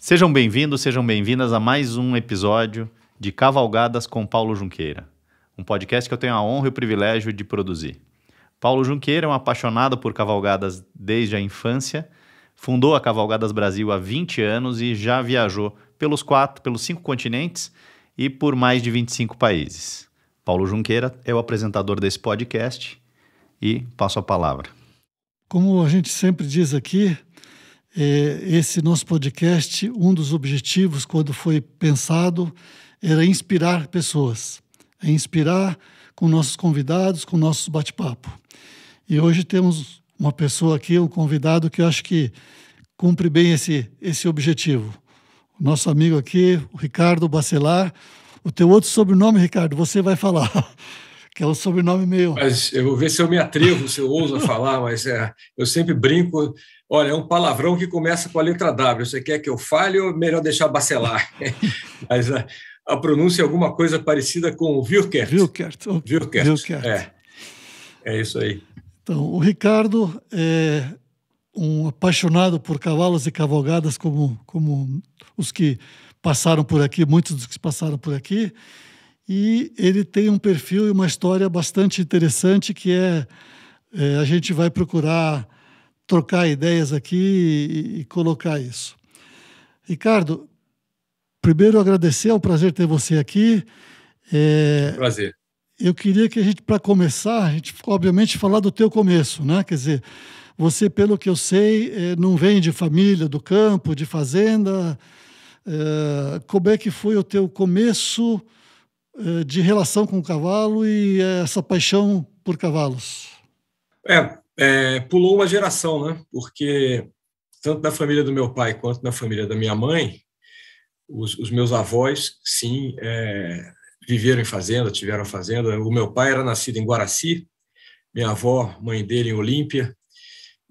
Sejam bem-vindos, sejam bem-vindas a mais um episódio de Cavalgadas com Paulo Junqueira, um podcast que eu tenho a honra e o privilégio de produzir. Paulo Junqueira é um apaixonado por cavalgadas desde a infância, fundou a Cavalgadas Brasil há 20 anos e já viajou pelos 5 continentes e por mais de 25 países. Paulo Junqueira é o apresentador desse podcast e passo a palavra. Como a gente sempre diz aqui, esse nosso podcast, um dos objetivos, quando foi pensado, era inspirar pessoas, inspirar com nossos convidados, com nossos bate-papo. E hoje temos uma pessoa aqui, um convidado que eu acho que cumpre bem esse objetivo. O nosso amigo aqui, o Ricardo Bacelar. O teu outro sobrenome, Ricardo, você vai falar, que é o sobrenome meu. Mas eu vou ver se eu me atrevo, se eu ouso falar, mas eu sempre brinco. Olha, é um palavrão que começa com a letra W. Você quer que eu fale ou melhor deixar Bacelar? Mas a pronúncia é alguma coisa parecida com Wilkert. Wilkert. É isso aí. Então, o Ricardo é um apaixonado por cavalos e cavalgadas, como os que passaram por aqui, muitos dos que passaram por aqui. E ele tem um perfil e uma história bastante interessante que a gente vai procurar trocar ideias aqui e colocar isso. Ricardo, primeiro agradecer, é um prazer ter você aqui. Prazer. Eu queria que para começar, a gente obviamente falar do teu começo, né? Quer dizer, você, pelo que eu sei, não vem de família, do campo, de fazenda. Como é que foi o teu começo de relação com o cavalo e essa paixão por cavalos? Pulou uma geração, né? Porque tanto na família do meu pai quanto na família da minha mãe, os meus avós, sim, viveram em fazenda, tiveram fazenda. O meu pai era nascido em Guaraci, minha avó, mãe dele, em Olímpia,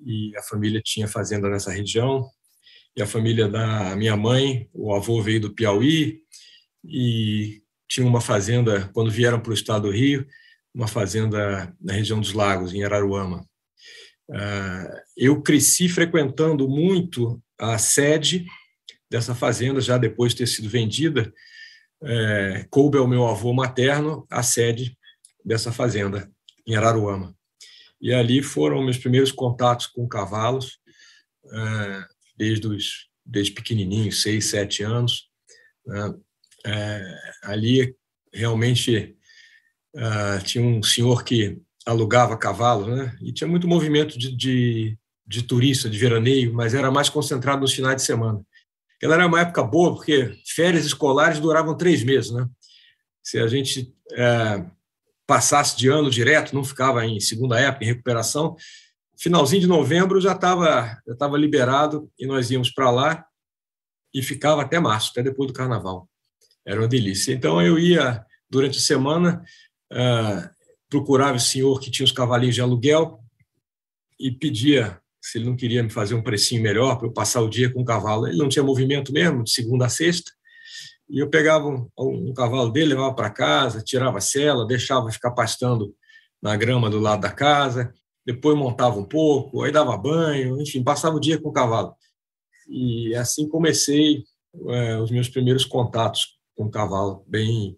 e a família tinha fazenda nessa região. E a família da minha mãe, o avô veio do Piauí e tinha uma fazenda, quando vieram para o estado do Rio, uma fazenda na região dos Lagos, em Araruama. Eu cresci frequentando muito a sede dessa fazenda, já depois de ter sido vendida, coube ao meu avô materno a sede dessa fazenda, em Araruama. E ali foram meus primeiros contatos com cavalos, desde pequenininho, 6, 7 anos. Ali realmente tinha um senhor que alugava cavalos, né? E tinha muito movimento de turista, de veraneio, mas era mais concentrado nos finais de semana. Ela era uma época boa, porque férias escolares duravam 3 meses, né? Se a gente passasse de ano direto, não ficava em segunda época, em recuperação, finalzinho de novembro já estava liberado e nós íamos para lá e ficava até março, até depois do carnaval. Era uma delícia. Então, eu ia, durante a semana, procurava o senhor que tinha os cavalinhos de aluguel e pedia se ele não queria me fazer um precinho melhor para eu passar o dia com o cavalo. Ele não tinha movimento mesmo, de segunda a sexta, e eu pegava um cavalo dele, levava para casa, tirava a sela, deixava ficar pastando na grama do lado da casa, depois montava um pouco, aí dava banho, enfim, passava o dia com o cavalo. E assim comecei os meus primeiros contatos com o cavalo, bem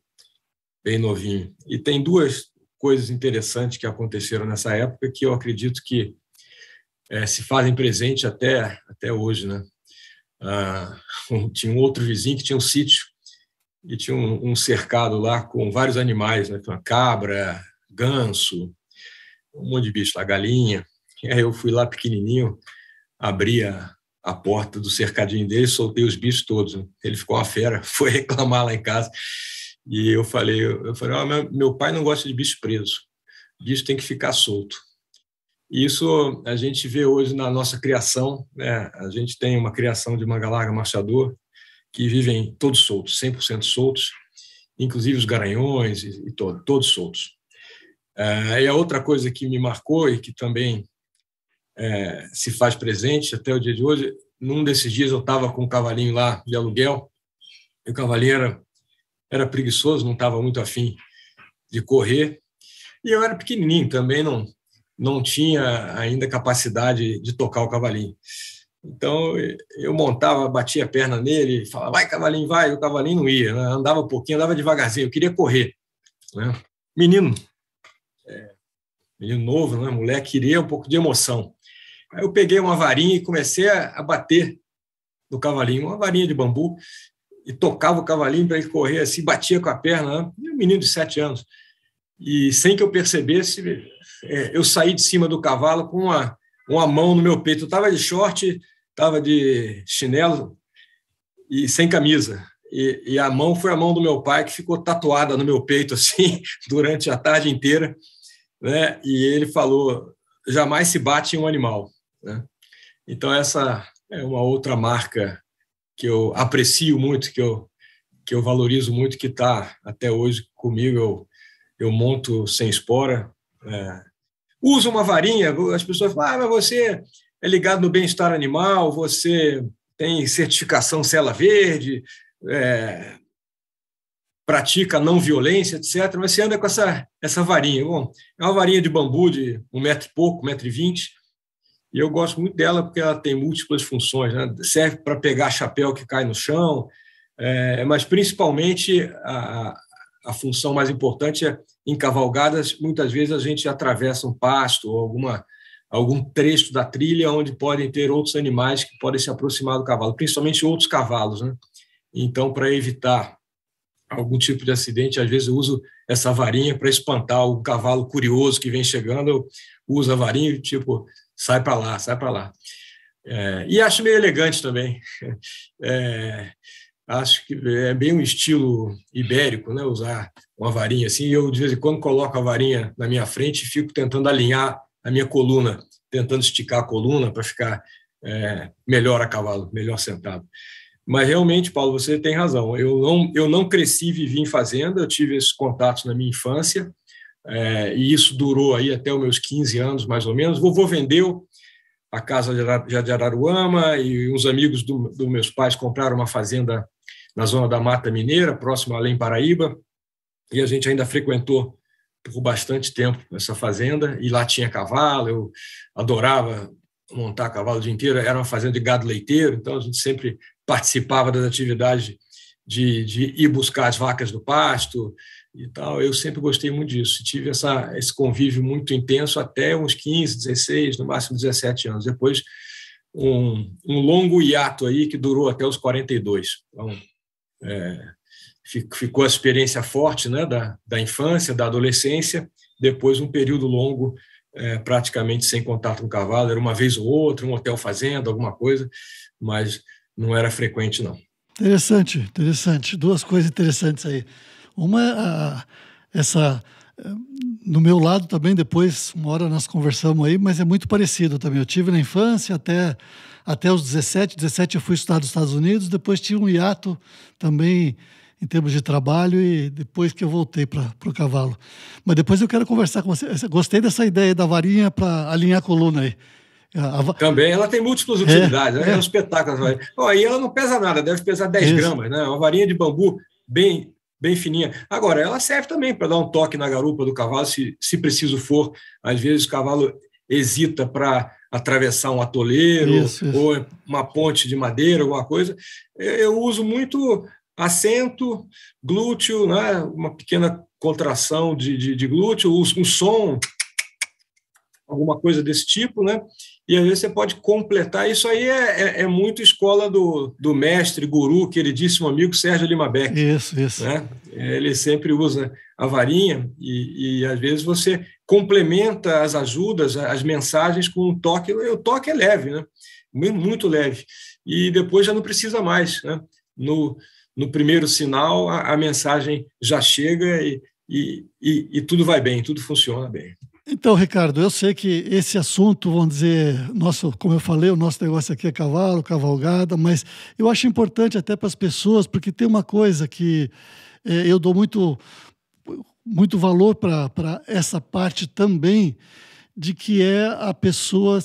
novinho. E tem 2 coisas interessantes que aconteceram nessa época que eu acredito que se fazem presente até hoje, né? Tinha um outro vizinho que tinha um sítio e tinha um cercado lá com vários animais, né? Uma cabra, ganso, um monte de bicho lá, galinha. E aí eu fui lá pequenininho, abri a porta do cercadinho dele, soltei os bichos todos, né? Ele ficou uma fera, foi reclamar lá em casa. E eu falei, meu pai não gosta de bicho preso, bicho tem que ficar solto. Isso a gente vê hoje na nossa criação, né? A gente tem uma criação de manga larga marchador que vivem todos soltos, 100% soltos, inclusive os garanhões e todos soltos. E a outra coisa que me marcou e que também se faz presente até o dia de hoje, num desses dias eu estava com um cavalinho lá de aluguel, e o cavalinho era preguiçoso, não estava muito afim de correr, e eu era pequenininho também, não tinha ainda capacidade de tocar o cavalinho. Então, eu montava, batia a perna nele, falava, vai, cavalinho, vai. O cavalinho não ia, né? Andava um pouquinho, andava devagarzinho. Eu queria correr, né? Menino novo, né? Moleque, queria um pouco de emoção. Aí eu peguei uma varinha e comecei a bater no cavalinho, uma varinha de bambu, e tocava o cavalinho para ele correr assim, batia com a perna, né? Um menino de 7 anos. E sem que eu percebesse, eu saí de cima do cavalo com uma mão no meu peito. Eu estava de short, estava de chinelo e sem camisa. E a mão foi a mão do meu pai, que ficou tatuada no meu peito assim durante a tarde inteira, né? E ele falou, jamais se bate em um animal, né? Então, essa é uma outra marca que eu aprecio muito, que eu valorizo muito, que está até hoje comigo. Eu monto sem espora, uso uma varinha. As pessoas falam, mas você é ligado no bem-estar animal, você tem certificação Sela Verde, pratica não violência, etc. Mas você anda com essa varinha. Bom, é uma varinha de bambu de 1 metro e pouco, 1,20 m, e eu gosto muito dela porque ela tem múltiplas funções, né? Serve para pegar chapéu que cai no chão, mas principalmente a função mais importante é, em cavalgadas, muitas vezes a gente atravessa um pasto ou algum trecho da trilha onde podem ter outros animais que podem se aproximar do cavalo, principalmente outros cavalos, né? Então, para evitar algum tipo de acidente, às vezes eu uso essa varinha para espantar o cavalo curioso que vem chegando. Eu uso a varinha e, tipo, sai para lá, sai para lá. E acho meio elegante também. Acho que é bem um estilo ibérico, né? Usar uma varinha assim. Eu, de vez em quando, coloco a varinha na minha frente e fico tentando alinhar a minha coluna, tentando esticar a coluna para ficar melhor a cavalo, melhor sentado. Mas, realmente, Paulo, você tem razão. Eu não cresci e vivi em fazenda, eu tive esses contatos na minha infância, e isso durou aí até os meus 15 anos, mais ou menos. Vovô vendeu a casa de Araruama e uns amigos dos meus pais compraram uma fazenda na zona da Mata Mineira, próximo a Além Paraíba, e a gente ainda frequentou por bastante tempo essa fazenda, e lá tinha cavalo, eu adorava montar cavalo o dia inteiro, era uma fazenda de gado leiteiro, então a gente sempre participava das atividades de ir buscar as vacas do pasto e tal. Eu sempre gostei muito disso, tive esse convívio muito intenso até uns 15, 16, no máximo 17 anos. Depois, um longo hiato aí que durou até os 42. Então, ficou a experiência forte, né, da infância, da adolescência, depois um período longo praticamente sem contato com o cavalo, era uma vez ou outra, um hotel fazenda, alguma coisa, mas não era frequente, não. Interessante. 2 coisas interessantes aí. Uma no meu lado também, depois, uma hora nós conversamos aí, mas é muito parecido também. Eu tive na infância até os 17 eu fui estudar nos Estados Unidos, depois tive um hiato também em termos de trabalho e depois que eu voltei para o cavalo. Mas depois eu quero conversar com você. Gostei dessa ideia da varinha para alinhar a coluna aí. Também, ela tem múltiplas utilidades, é um espetáculo. E ela não pesa nada, deve pesar 10 gramas, né? Uma varinha de bambu bem fininha. Agora, ela serve também para dar um toque na garupa do cavalo, se preciso for. Às vezes o cavalo hesita para atravessar um atoleiro ou uma ponte de madeira, alguma coisa. Eu uso muito assento, glúteo, né? Uma pequena contração de glúteo, um som, alguma coisa desse tipo, né? E às vezes você pode completar. Isso aí é muito escola do mestre, guru, queridíssimo amigo Sérgio Lima Beck. Isso. Né? Ele sempre usa a varinha e às vezes você complementa as ajudas, as mensagens com um toque. O toque é leve, né? Muito leve. E depois já não precisa mais, né? No primeiro sinal, a mensagem já chega e tudo vai bem, tudo funciona bem. Então, Ricardo, eu sei que esse assunto, vamos dizer, como eu falei, o nosso negócio aqui é cavalo, cavalgada, mas eu acho importante até para as pessoas, porque tem uma coisa que eu dou muito valor para essa parte também, de que é a pessoa,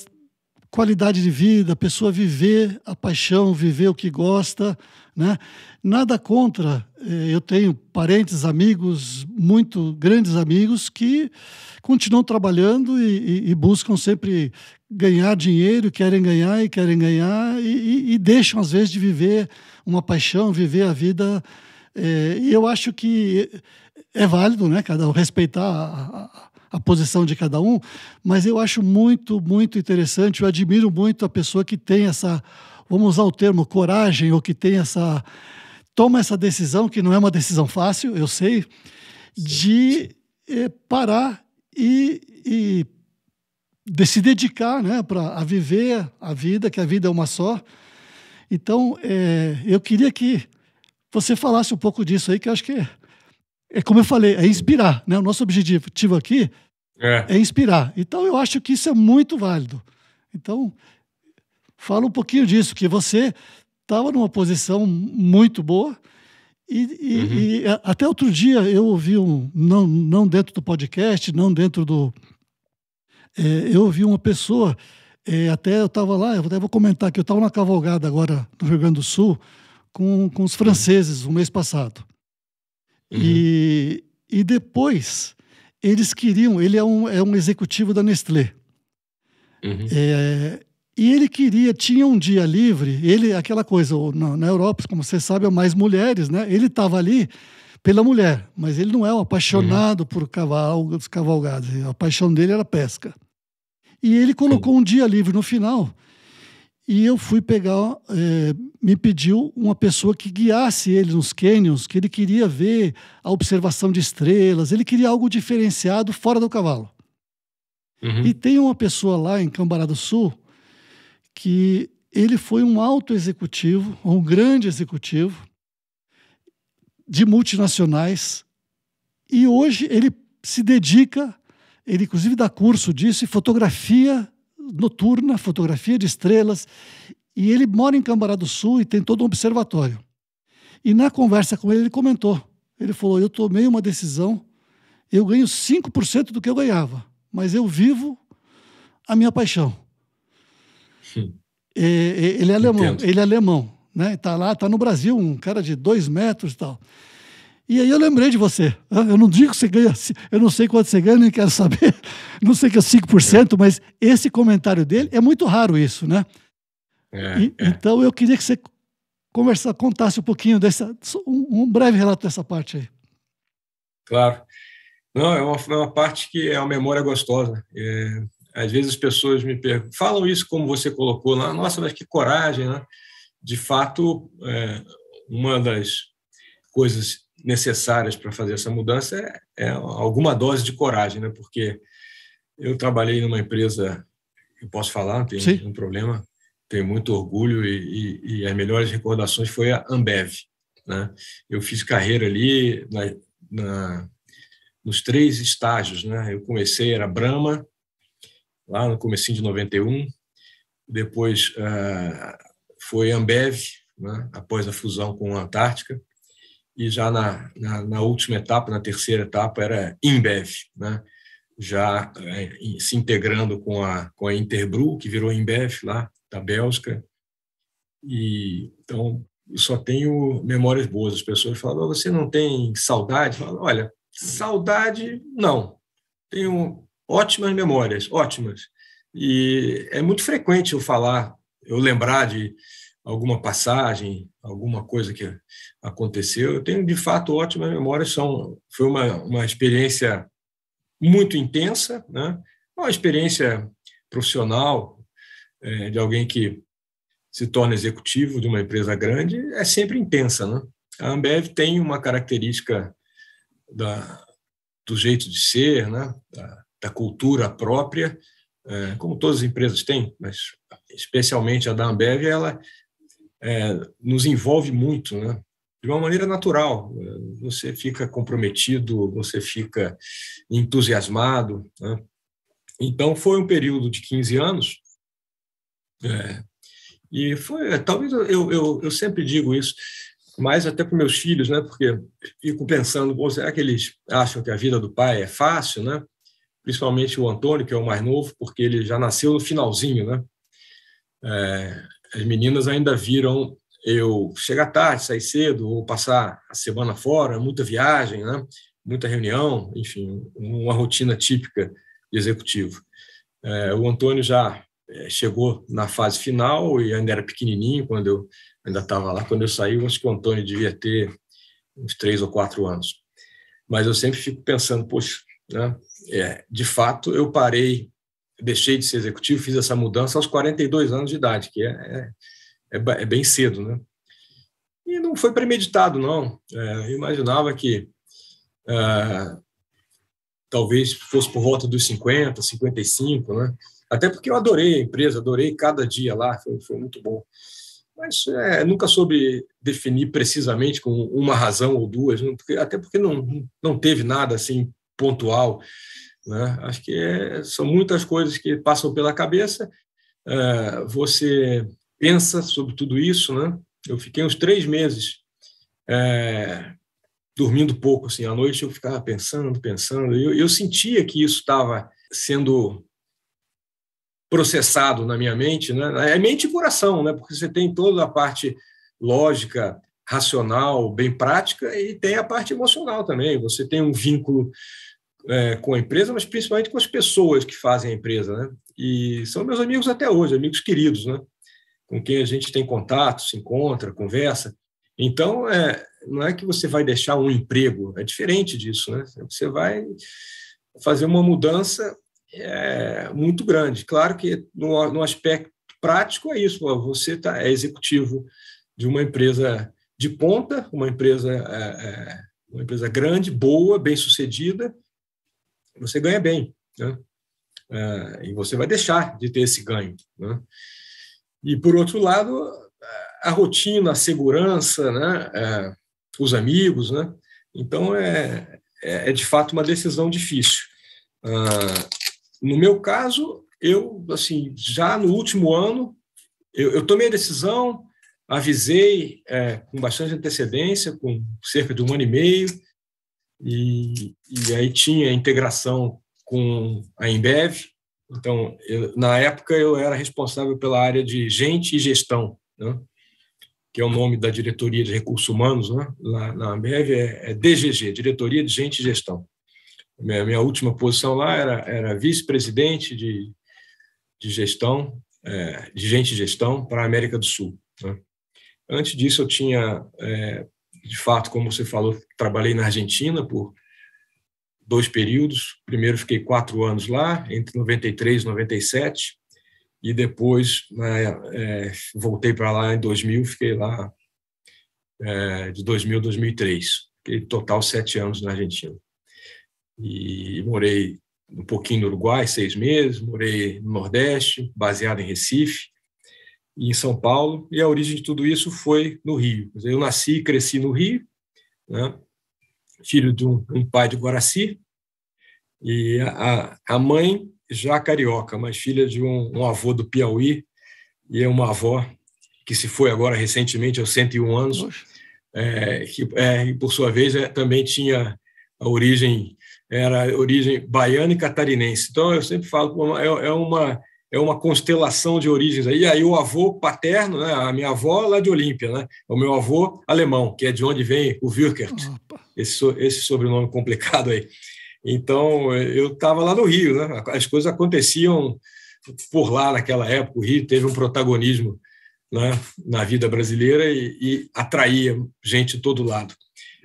qualidade de vida, a pessoa viver a paixão, viver o que gosta, né? Nada contra, eu tenho parentes, amigos, muito grandes amigos que continuam trabalhando e buscam sempre ganhar dinheiro, querem ganhar e deixam, às vezes, de viver uma paixão, viver a vida. E eu acho que é válido, né, cada um respeitar a posição de cada um, mas eu acho muito, muito interessante, eu admiro muito a pessoa que tem essa, vamos usar o termo coragem, ou que tem toma essa decisão, que não é uma decisão fácil, eu sei, de parar e de se dedicar, né, a viver a vida, que a vida é uma só. Então, eu queria que você falasse um pouco disso aí, que eu acho que como eu falei, é inspirar, né? O nosso objetivo aqui é inspirar. Então, eu acho que isso é muito válido. Então, fala um pouquinho disso, que você estava numa posição muito boa e até outro dia eu ouvi não dentro do podcast, não dentro do... eu ouvi uma pessoa, até eu estava lá, eu até vou comentar que eu estava na cavalgada agora no Rio Grande do Sul com os franceses, o mês passado. E depois, eles queriam... Ele é um executivo da Nestlé. E ele tinha um dia livre, aquela coisa, na Europa, como você sabe, há mais mulheres, né? Ele estava ali pela mulher, mas ele não é um apaixonado por cavalgadas. A paixão dele era pesca. E ele colocou um dia livre no final, e eu fui pegar, me pediu uma pessoa que guiasse ele nos cânions, que ele queria ver a observação de estrelas, ele queria algo diferenciado fora do cavalo. E tem uma pessoa lá em Cambará do Sul, que ele foi um alto executivo, um grande executivo, de multinacionais, e hoje ele se dedica, ele inclusive dá curso disso, e fotografia noturna, fotografia de estrelas, e ele mora em Cambará do Sul e tem todo um observatório. E na conversa com ele comentou, ele falou, eu tomei uma decisão, eu ganho 5% do que eu ganhava, mas eu vivo a minha paixão. Ele é alemão, né? Tá lá, tá no Brasil, um cara de 2 metros e tal. E aí eu lembrei de você. Eu não digo que você ganha, eu não sei quanto você ganha, nem quero saber, não sei que é 5%, mas esse comentário dele é muito raro isso, né? Então eu queria que você contasse um pouquinho um breve relato dessa parte aí. Claro. Não, é uma parte que é uma memória gostosa. Às vezes as pessoas me falam isso como você colocou lá, nossa, mas que coragem, né? De fato, uma das coisas necessárias para fazer essa mudança é alguma dose de coragem, né? Porque eu trabalhei numa empresa, eu posso falar, não tem nenhum problema, tenho muito orgulho e as melhores recordações foi a Ambev, né? Eu fiz carreira ali nos 3 estágios, né? Eu comecei, era Brahma, lá no comecinho de 91, depois foi Ambev, né? Após a fusão com a Antártica, e já na última etapa, na terceira etapa, era Inbev, né? Já se integrando com a Interbrew, que virou Inbev lá da Bélgica. E então eu só tenho memórias boas. As pessoas falam, você não tem saudade? Eu falo, olha, saudade não, tenho ótimas memórias, ótimas. E é muito frequente eu lembrar de alguma passagem, alguma coisa que aconteceu. Eu tenho, de fato, ótimas memórias. Foi uma experiência muito intensa, né? Uma experiência profissional de alguém que se torna executivo de uma empresa grande, é sempre intensa, né? A Ambev tem uma característica do jeito de ser, né? Da cultura própria, como todas as empresas têm, mas especialmente a da Ambev, ela nos envolve muito, né? De uma maneira natural. Você fica comprometido, você fica entusiasmado, né? Então, foi um período de 15 anos, e foi, talvez eu sempre digo isso, mas até para meus filhos, né? Porque fico pensando, será que eles acham que a vida do pai é fácil, né? Principalmente o Antônio, que é o mais novo, porque ele já nasceu no finalzinho, né? As meninas ainda viram eu chegar tarde, sair cedo, ou passar a semana fora, muita viagem, né? Muita reunião, enfim, uma rotina típica de executivo. O Antônio já chegou na fase final e ainda era pequenininho quando eu ainda estava lá. Quando eu saí, eu acho que o Antônio devia ter uns 3 ou 4 anos. Mas eu sempre fico pensando, poxa, né, de fato, eu parei, deixei de ser executivo, fiz essa mudança aos 42 anos de idade, que é bem cedo, né? E não foi premeditado, não. Eu imaginava que talvez fosse por volta dos 50, 55, né? Até porque eu adorei a empresa, adorei cada dia lá, foi muito bom. Mas nunca soube definir precisamente com uma razão ou duas, até porque não teve nada assim pontual, né? Acho que são muitas coisas que passam pela cabeça. Você pensa sobre tudo isso, né? Eu fiquei uns 3 meses dormindo pouco, assim, à noite eu ficava pensando, eu sentia que isso estava sendo processado na minha mente, né? É mente e coração, né? Porque você tem toda a parte lógica, racional, bem prática, e tem a parte emocional também. Você tem um vínculo com a empresa, mas principalmente com as pessoas que fazem a empresa, né? E são meus amigos até hoje, amigos queridos, né? Com quem a gente tem contato, se encontra, conversa. Então, não é que você vai deixar um emprego, é diferente disso, né? Você vai fazer uma mudança muito grande. Claro que no aspecto prático é isso, você é executivo de uma empresa de ponta, uma empresa grande, boa, bem-sucedida, você ganha bem, né? E você vai deixar de ter esse ganho, né? E, por outro lado, a rotina, a segurança, né? Os amigos, né? Então, de fato uma decisão difícil. No meu caso, eu, assim, já no último ano, eu tomei a decisão, avisei com bastante antecedência, com cerca de 1 ano e meio, e aí tinha integração com a Embev. Então, na época, eu era responsável pela área de gente e gestão, né? Que é o nome da diretoria de recursos humanos, né? Lá na Ambev é DGG, Diretoria de Gente e Gestão. Minha última posição lá era vice-presidente de gestão, de gente e gestão para a América do Sul, né? Antes disso, eu tinha, de fato, como você falou, trabalhei na Argentina por 2 períodos. Primeiro, fiquei 4 anos lá, entre 93 e 97, e depois voltei para lá em 2000, fiquei lá de 2000 a 2003. Fiquei total 7 anos na Argentina. E morei um pouquinho no Uruguai, 6 meses, morei no Nordeste, baseado em Recife, e em São Paulo, e a origem de tudo isso foi no Rio. Eu nasci e cresci no Rio, né? Filho de um pai de Guaraci, e a mãe já carioca, mas filha de um avô do Piauí, e é uma avó que se foi agora recentemente, aos 101 anos, e por sua vez também tinha era a origem baiana e catarinense. Então, eu sempre falo, é uma constelação de origens aí. Aí o avô paterno, né, a minha avó lá de Olímpia, né, o meu avô alemão, que é de onde vem o Würkert, esse sobrenome complicado aí. Então, eu estava lá no Rio, né? As coisas aconteciam por lá naquela época. O Rio teve um protagonismo, né, na vida brasileira e atraía gente de todo lado.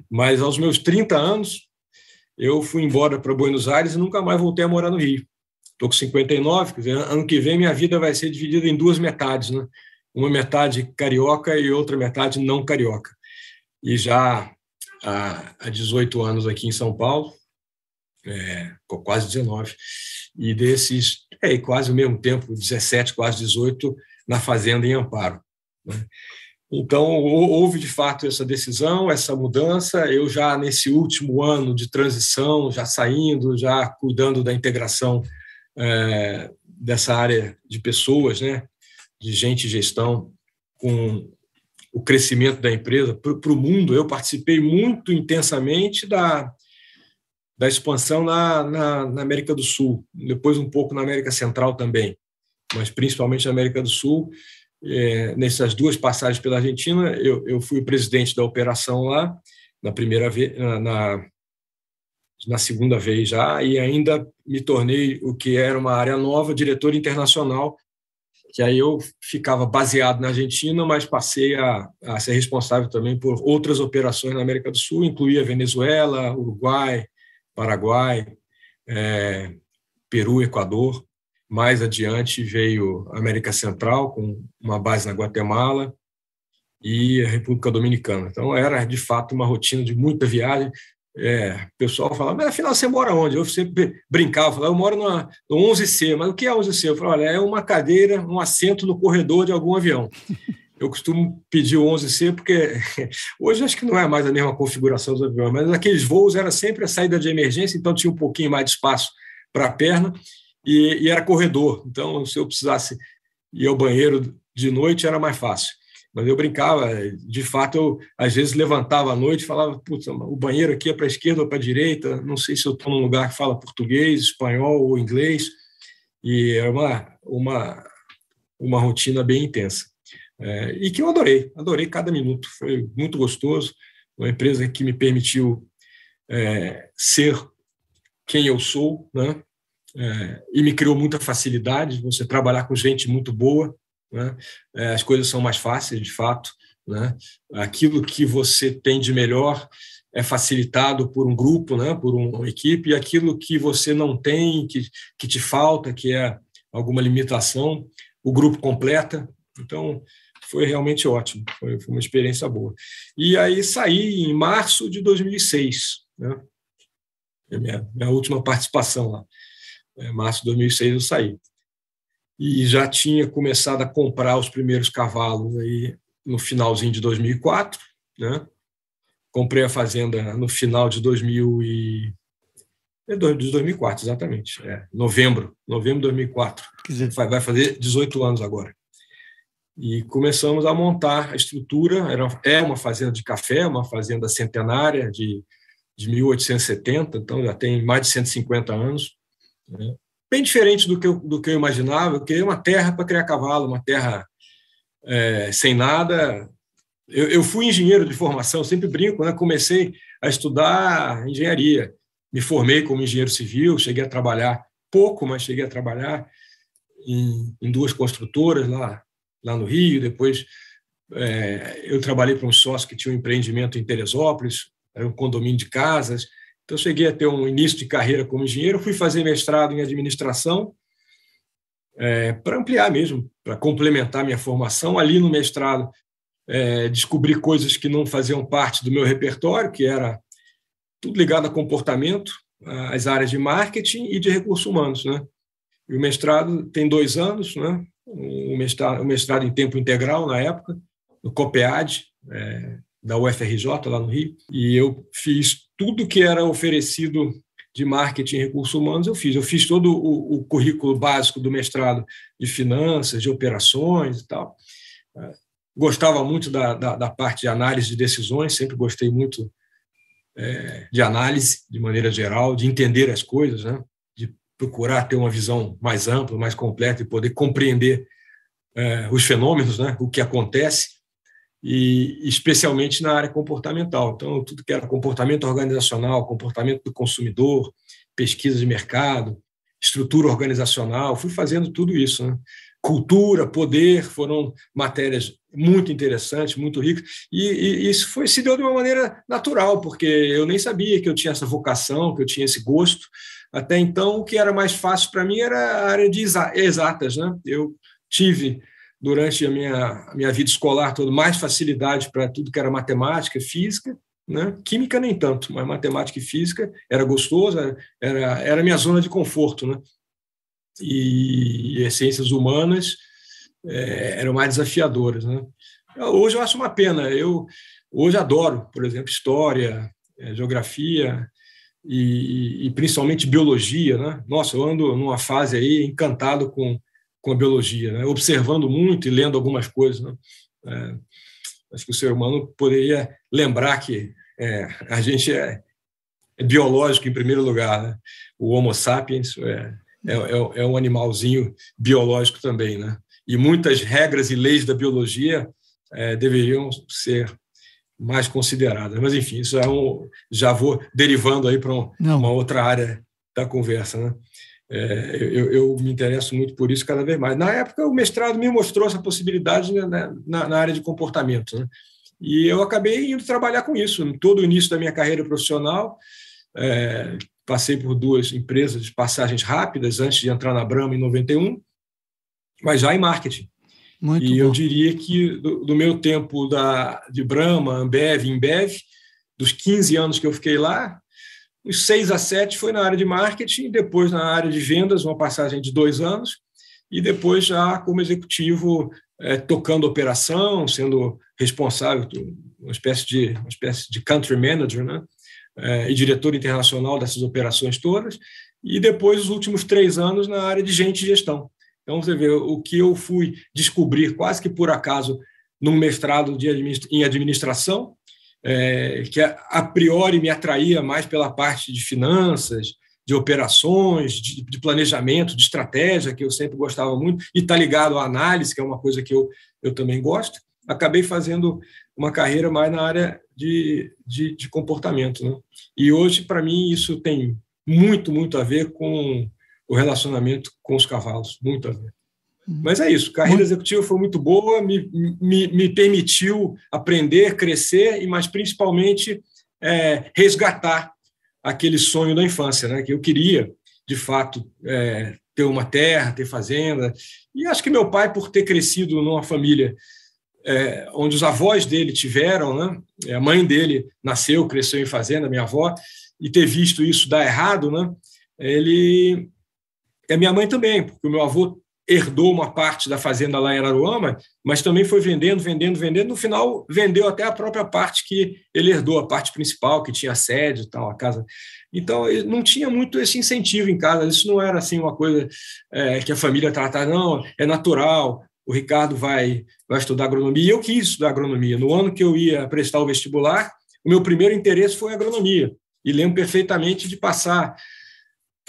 Mas aos meus 30 anos, eu fui embora para Buenos Aires e nunca mais voltei a morar no Rio. Estou com 59, quer dizer, ano que vem minha vida vai ser dividida em 2 metades, né? Uma metade carioca e outra metade não carioca. E já há 18 anos aqui em São Paulo, quase 19, e desses, quase o mesmo tempo, 17, quase 18, na fazenda em Amparo, né? Então, houve de fato essa decisão, essa mudança. Eu já nesse último ano de transição, já saindo, já cuidando da integração dessa área de pessoas, né, de gente e gestão, com o crescimento da empresa para o mundo. Eu participei muito intensamente da expansão na América do Sul, depois um pouco na América Central também, mas principalmente na América do Sul. Nessas 2 passagens pela Argentina, eu fui o presidente da operação lá, na primeira vez, na segunda vez já, e ainda me tornei o que era uma área nova, diretor internacional que aí eu ficava baseado na Argentina, mas passei a ser responsável também por outras operações na América do Sul, incluía Venezuela, Uruguai, Paraguai, Peru, Equador. Mais adiante veio a América Central, com uma base na Guatemala, e a República Dominicana. Então, era, de fato, uma rotina de muita viagem. O pessoal falava, mas afinal você mora onde? Eu sempre brincava, falava, eu moro no 11C. Mas o que é 11C? Eu falava, olha, é uma cadeira, um assento no corredor de algum avião. Eu costumo pedir o 11C porque hoje acho que não é mais a mesma configuração dos aviões, mas naqueles voos era sempre a saída de emergência, então tinha um pouquinho mais de espaço para a perna e era corredor. Então, se eu precisasse ir ao banheiro de noite, era mais fácil. Mas eu brincava, de fato, eu às vezes levantava à noite e falava, putz, o banheiro aqui é para a esquerda ou para a direita, não sei se eu estou num lugar que fala português, espanhol ou inglês, e é uma rotina bem intensa. E que eu adorei cada minuto, foi muito gostoso, uma empresa que me permitiu ser quem eu sou, né? E me criou muita facilidade, você trabalhar com gente muito boa, né? As coisas são mais fáceis, de fato, né? Aquilo que você tem de melhor é facilitado por um grupo, né? Por uma equipe, e aquilo que você não tem, que te falta, que é alguma limitação, o grupo completa. Então, foi realmente ótimo, foi uma experiência boa. E aí saí em março de 2006, né? Minha última participação lá. Em março de 2006 eu saí. E já tinha começado a comprar os primeiros cavalos aí no finalzinho de 2004, né? Comprei a fazenda no final de 2004, exatamente. Novembro de 2004. Vai fazer 18 anos agora. E começamos a montar a estrutura. É uma fazenda de café, uma fazenda centenária de 1870, então já tem mais de 150 anos. Né? Bem diferente do que eu imaginava. Eu queria uma terra para criar cavalo, uma terra sem nada. Eu fui engenheiro de formação, sempre brinco, né? Comecei a estudar engenharia. Me formei como engenheiro civil, cheguei a trabalhar pouco, mas cheguei a trabalhar em duas construtoras lá no Rio. Depois eu trabalhei para um sócio que tinha um empreendimento em Teresópolis, era um condomínio de casas. Então, cheguei a ter um início de carreira como engenheiro, fui fazer mestrado em administração para ampliar mesmo, para complementar minha formação. Ali no mestrado, descobri coisas que não faziam parte do meu repertório, que era tudo ligado a comportamento, as áreas de marketing e de recursos humanos, né? E o mestrado tem 2 anos, né? O mestrado em tempo integral, na época, no COPEAD, da UFRJ, lá no Rio, e eu fiz tudo que era oferecido de marketing e recursos humanos, eu fiz todo o currículo básico do mestrado de finanças, de operações e tal. Gostava muito da parte de análise de decisões, sempre gostei muito de análise, de maneira geral, de entender as coisas, né? De procurar ter uma visão mais ampla, mais completa e poder compreender os fenômenos, né? O que acontece, e especialmente na área comportamental. Então, tudo que era comportamento organizacional, comportamento do consumidor, pesquisa de mercado, estrutura organizacional, fui fazendo tudo isso, né? Cultura, poder, foram matérias muito interessantes, muito ricas, e isso se deu de uma maneira natural, porque eu nem sabia que eu tinha essa vocação, que eu tinha esse gosto. Até então, o que era mais fácil para mim era a área de exatas, né? Eu tive, durante a minha vida escolar toda, mais facilidade para tudo que era matemática, física, né? Química nem tanto, mas matemática e física era gostoso, era a minha zona de conforto, né? E as ciências humanas eram mais desafiadoras, né? Hoje eu acho uma pena. Eu hoje adoro, por exemplo, história, geografia e principalmente biologia, né? Nossa, eu ando numa fase aí encantado com a biologia, né? Observando muito e lendo algumas coisas, né? Acho que o ser humano poderia lembrar que a gente é biológico em primeiro lugar, né? O Homo sapiens é um animalzinho biológico também, né? E muitas regras e leis da biologia deveriam ser mais consideradas. Mas, enfim, isso já vou derivando aí para uma outra área da conversa, né? Eu me interesso muito por isso cada vez mais. Na época, o mestrado me mostrou essa possibilidade, né, na área de comportamento, né? E eu acabei indo trabalhar com isso. Em todo o início da minha carreira profissional, passei por 2 empresas de passagens rápidas antes de entrar na Brahma em 91, mas já em marketing. Muito e bom. Eu diria que do meu tempo de Brahma, Ambev, Embev, dos 15 anos que eu fiquei lá, os 6 a 7 foi na área de marketing, depois na área de vendas, uma passagem de 2 anos, e depois já como executivo, tocando operação, sendo responsável, uma espécie de country manager, né? E diretor internacional dessas operações todas, e depois os últimos 3 anos na área de gente e gestão. Então, você vê o que eu fui descobrir quase que por acaso num mestrado em administração, que a priori me atraía mais pela parte de finanças, de operações, de planejamento, de estratégia, que eu sempre gostava muito, e está ligado à análise, que é uma coisa que eu também gosto. Acabei fazendo uma carreira mais na área de comportamento, né? E hoje, para mim, isso tem muito, muito a ver com o relacionamento com os cavalos, muito a ver. Mas é isso, carreira executiva foi muito boa, me permitiu aprender, crescer, mas principalmente resgatar aquele sonho da infância, né? Que eu queria, de fato, ter uma terra, ter fazenda. E acho que meu pai, por ter crescido numa família onde os avós dele tiveram, né? A mãe dele nasceu, cresceu em fazenda, minha avó, e ter visto isso dar errado, né? A minha mãe também, porque o meu avô herdou uma parte da fazenda lá em Araruama, mas também foi vendendo. No final, vendeu até a própria parte que ele herdou, a parte principal, que tinha sede e tal, a casa. Então, não tinha muito esse incentivo em casa. Isso não era assim uma coisa que a família tratava, não, é natural, o Ricardo vai estudar agronomia. E eu quis estudar agronomia. No ano que eu ia prestar o vestibular, o meu primeiro interesse foi agronomia. E lembro perfeitamente de passar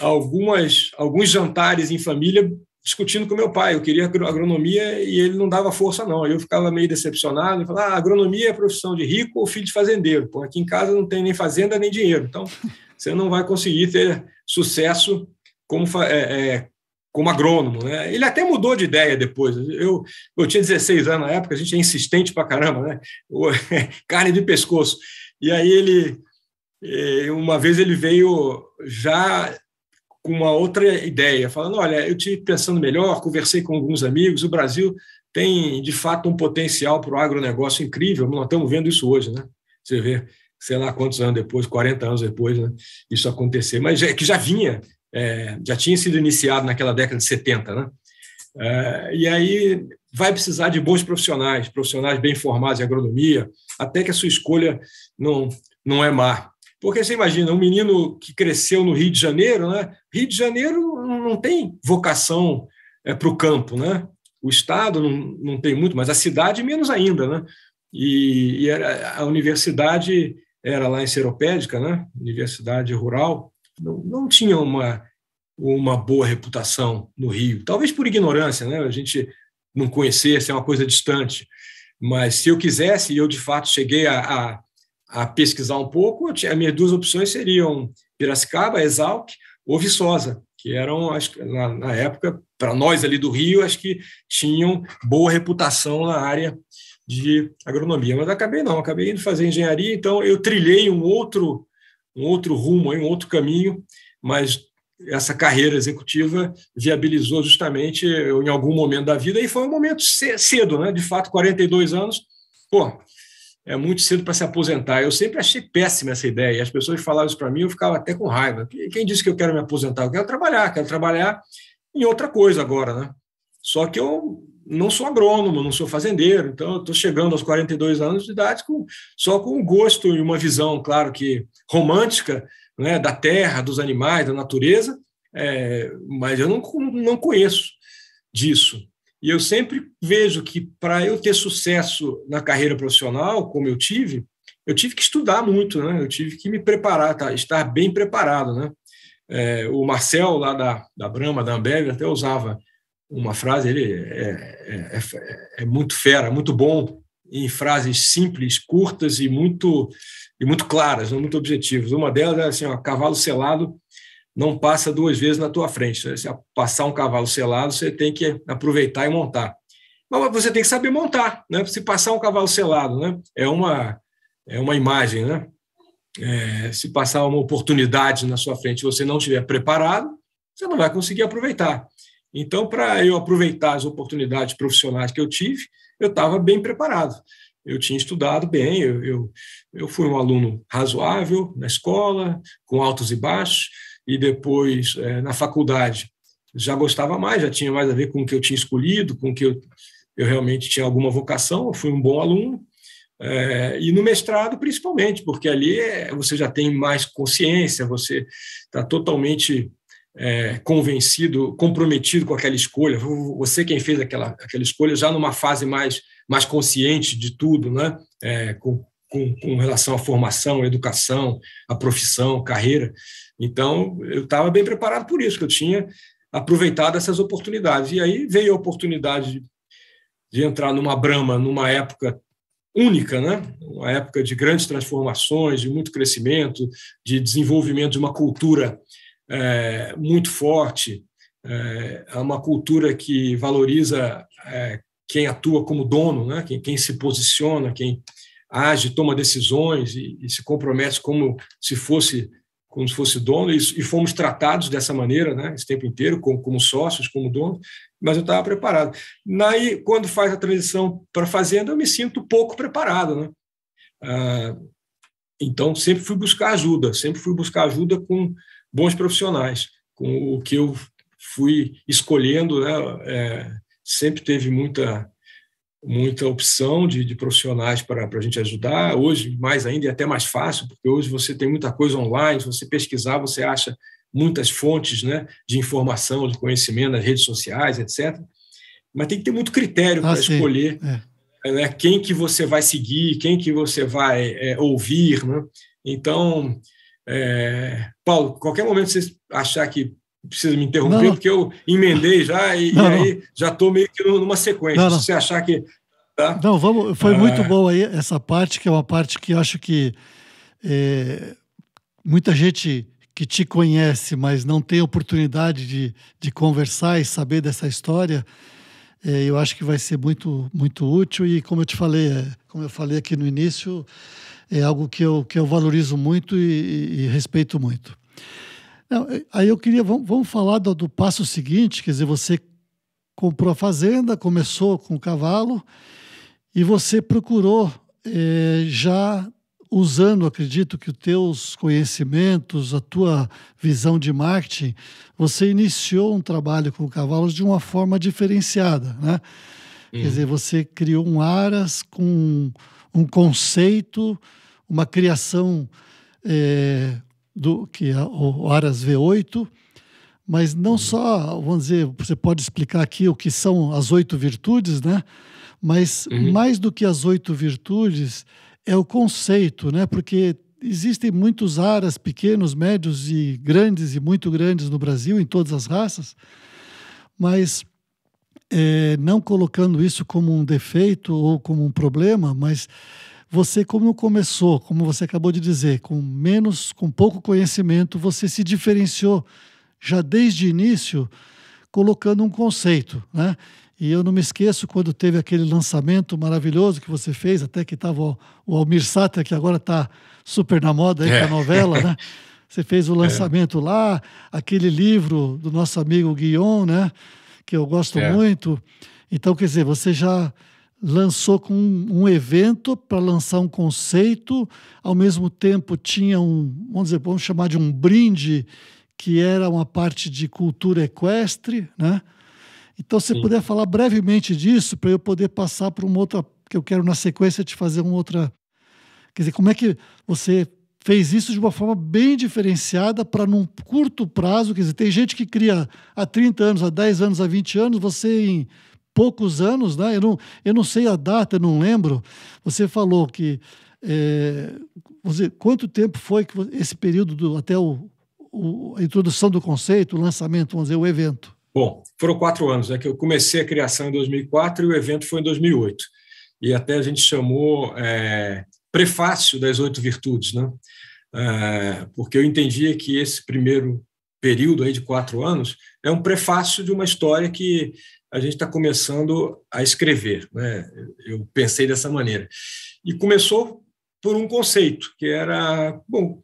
alguns jantares em família discutindo com meu pai. Eu queria agronomia e ele não dava força, não. Eu ficava meio decepcionado e falava, agronomia é profissão de rico ou filho de fazendeiro. Pô, aqui em casa não tem nem fazenda nem dinheiro. Então, você não vai conseguir ter sucesso como agrônomo, né? Ele até mudou de ideia depois. Eu tinha 16 anos na época, a gente é insistente pra caramba, né? Carne de pescoço. E aí uma vez ele veio já com uma outra ideia, falando, olha, eu estive pensando melhor, conversei com alguns amigos, o Brasil tem, de fato, um potencial para o agronegócio incrível, nós estamos vendo isso hoje, né? Você vê, sei lá quantos anos depois, 40 anos depois, né, isso acontecer, mas que já tinha sido iniciado naquela década de 70, né? E aí vai precisar de bons profissionais bem formados em agronomia, até que a sua escolha não é má. Porque você imagina, um menino que cresceu no Rio de Janeiro, né? Rio de Janeiro não tem vocação para o campo, né? O estado não tem muito, mas a cidade menos ainda, né? E a universidade era lá em Seropédica, né? Universidade rural, não tinha uma boa reputação no Rio. Talvez por ignorância, né? A gente não conhecesse, é uma coisa distante. Mas se eu quisesse, e eu de fato cheguei a pesquisar um pouco, as minhas 2 opções seriam Piracicaba, Exalc ou Viçosa, que eram, acho que na época, para nós ali do Rio, acho que tinham boa reputação na área de agronomia. Mas acabei indo fazer engenharia, então eu trilhei um outro rumo, um outro caminho, mas essa carreira executiva viabilizou justamente em algum momento da vida, e foi um momento cedo, né? De fato, 42 anos, é muito cedo para se aposentar. Eu sempre achei péssima essa ideia. As pessoas falavam isso para mim, eu ficava até com raiva. Quem disse que eu quero me aposentar? Eu quero trabalhar em outra coisa agora, né? Só que eu não sou agrônomo, não sou fazendeiro, então eu estou chegando aos 42 anos de idade só com um gosto e uma visão, claro que romântica, né, da terra, dos animais, da natureza, mas eu não conheço disso. E eu sempre vejo que, para eu ter sucesso na carreira profissional, como eu tive que estudar muito, né? Eu tive que me preparar, estar bem preparado, né? O Marcel, lá da Brahma, da Ambev, até usava uma frase, ele é muito fera, muito bom em frases simples, curtas e muito claras, muito objetivas. Uma delas é assim, cavalo selado não passa duas vezes na tua frente. Né? Se passar um cavalo selado, você tem que aproveitar e montar. Mas você tem que saber montar, né? Se passar um cavalo selado, né? É uma imagem, né? Se passar uma oportunidade na sua frente e você não estiver preparado, você não vai conseguir aproveitar. Então, para eu aproveitar as oportunidades profissionais que eu tive, eu estava bem preparado. Eu tinha estudado bem, eu fui um aluno razoável na escola, com altos e baixos, e depois, na faculdade, já gostava mais, já tinha mais a ver com o que eu tinha escolhido, com o que eu realmente tinha alguma vocação, eu fui um bom aluno. E no mestrado, principalmente, porque ali você já tem mais consciência, você está totalmente convencido, comprometido com aquela escolha. Você quem fez aquela escolha já numa fase mais consciente de tudo, né? Com relação à formação, à educação, à profissão, carreira. Então, eu estava bem preparado por isso, que eu tinha aproveitado essas oportunidades. E aí veio a oportunidade de entrar numa Brahma, numa época única, né? Uma época de grandes transformações, de muito crescimento, de desenvolvimento de uma cultura muito forte, é uma cultura que valoriza quem atua como dono, né? Quem se posiciona, quem age, toma decisões e se compromete como se fosse dono, e fomos tratados dessa maneira, né? Esse tempo inteiro, como sócios, como donos, mas eu estava preparado. Aí, quando faz a transição para a fazenda, eu me sinto pouco preparado, né? Então, sempre fui buscar ajuda com bons profissionais, com o que eu fui escolhendo, né? Sempre teve muita opção de profissionais para a gente ajudar. Hoje, mais ainda, é até mais fácil, porque hoje você tem muita coisa online, se você pesquisar, você acha muitas fontes, né, de informação, de conhecimento nas redes sociais, etc. Mas tem que ter muito critério para escolher né, quem que você vai seguir, quem que você vai ouvir. Né? Então, Paulo, qualquer momento você achar que precisa me interromper, porque eu emendei já e aí já estou meio que numa sequência. Se você achar que... Tá? Não, vamos, foi muito bom aí essa parte, que é uma parte que eu acho que muita gente que te conhece, mas não tem oportunidade de conversar e saber dessa história, eu acho que vai ser muito, muito útil. E como eu falei aqui no início, é algo que eu valorizo muito e respeito muito. Não, aí eu queria, vamos falar do passo seguinte, quer dizer, você comprou a fazenda, começou com o cavalo e você procurou, já usando, acredito que os teus conhecimentos, a tua visão de marketing, você iniciou um trabalho com cavalos de uma forma diferenciada, né? Quer dizer, você criou um Aras com um conceito, uma criação que é o Aras V8, mas não só, vamos dizer, você pode explicar aqui o que são as 8 virtudes, né? Mas mais do que as 8 virtudes é o conceito, né? Porque existem muitos Aras pequenos, médios e grandes e muito grandes no Brasil, em todas as raças, mas não colocando isso como um defeito ou como um problema, mas você, como começou, como você acabou de dizer, com pouco conhecimento, você se diferenciou já desde o início, colocando um conceito, né? E eu não me esqueço quando teve aquele lançamento maravilhoso que você fez, até que estava o Almir Sater, que agora está super na moda aí com a novela, né? Você fez o lançamento lá, aquele livro do nosso amigo Guion, né? Que eu gosto muito. Então, quer dizer, você já lançou com um evento para lançar um conceito, ao mesmo tempo tinha vamos chamar de um brinde, que era uma parte de cultura equestre, né? Então, se você puder falar brevemente disso, para eu poder passar para uma outra, que eu quero na sequência te fazer uma outra... Quer dizer, como é que você fez isso de uma forma bem diferenciada para num curto prazo? Quer dizer, tem gente que cria há 30 anos, há 10 anos, há 20 anos, você em poucos anos, né? Eu não sei a data, eu não lembro. Você falou que... quanto tempo foi que esse período até a introdução do conceito, o lançamento, vamos dizer, o evento? Bom, foram 4 anos, né, que eu comecei a criação em 2004 e o evento foi em 2008. E até a gente chamou Prefácio das 8 Virtudes, né? Porque eu entendia que esse primeiro período aí de 4 anos, é um prefácio de uma história que a gente está começando a escrever, né? Eu pensei dessa maneira. E começou por um conceito, que era, bom, o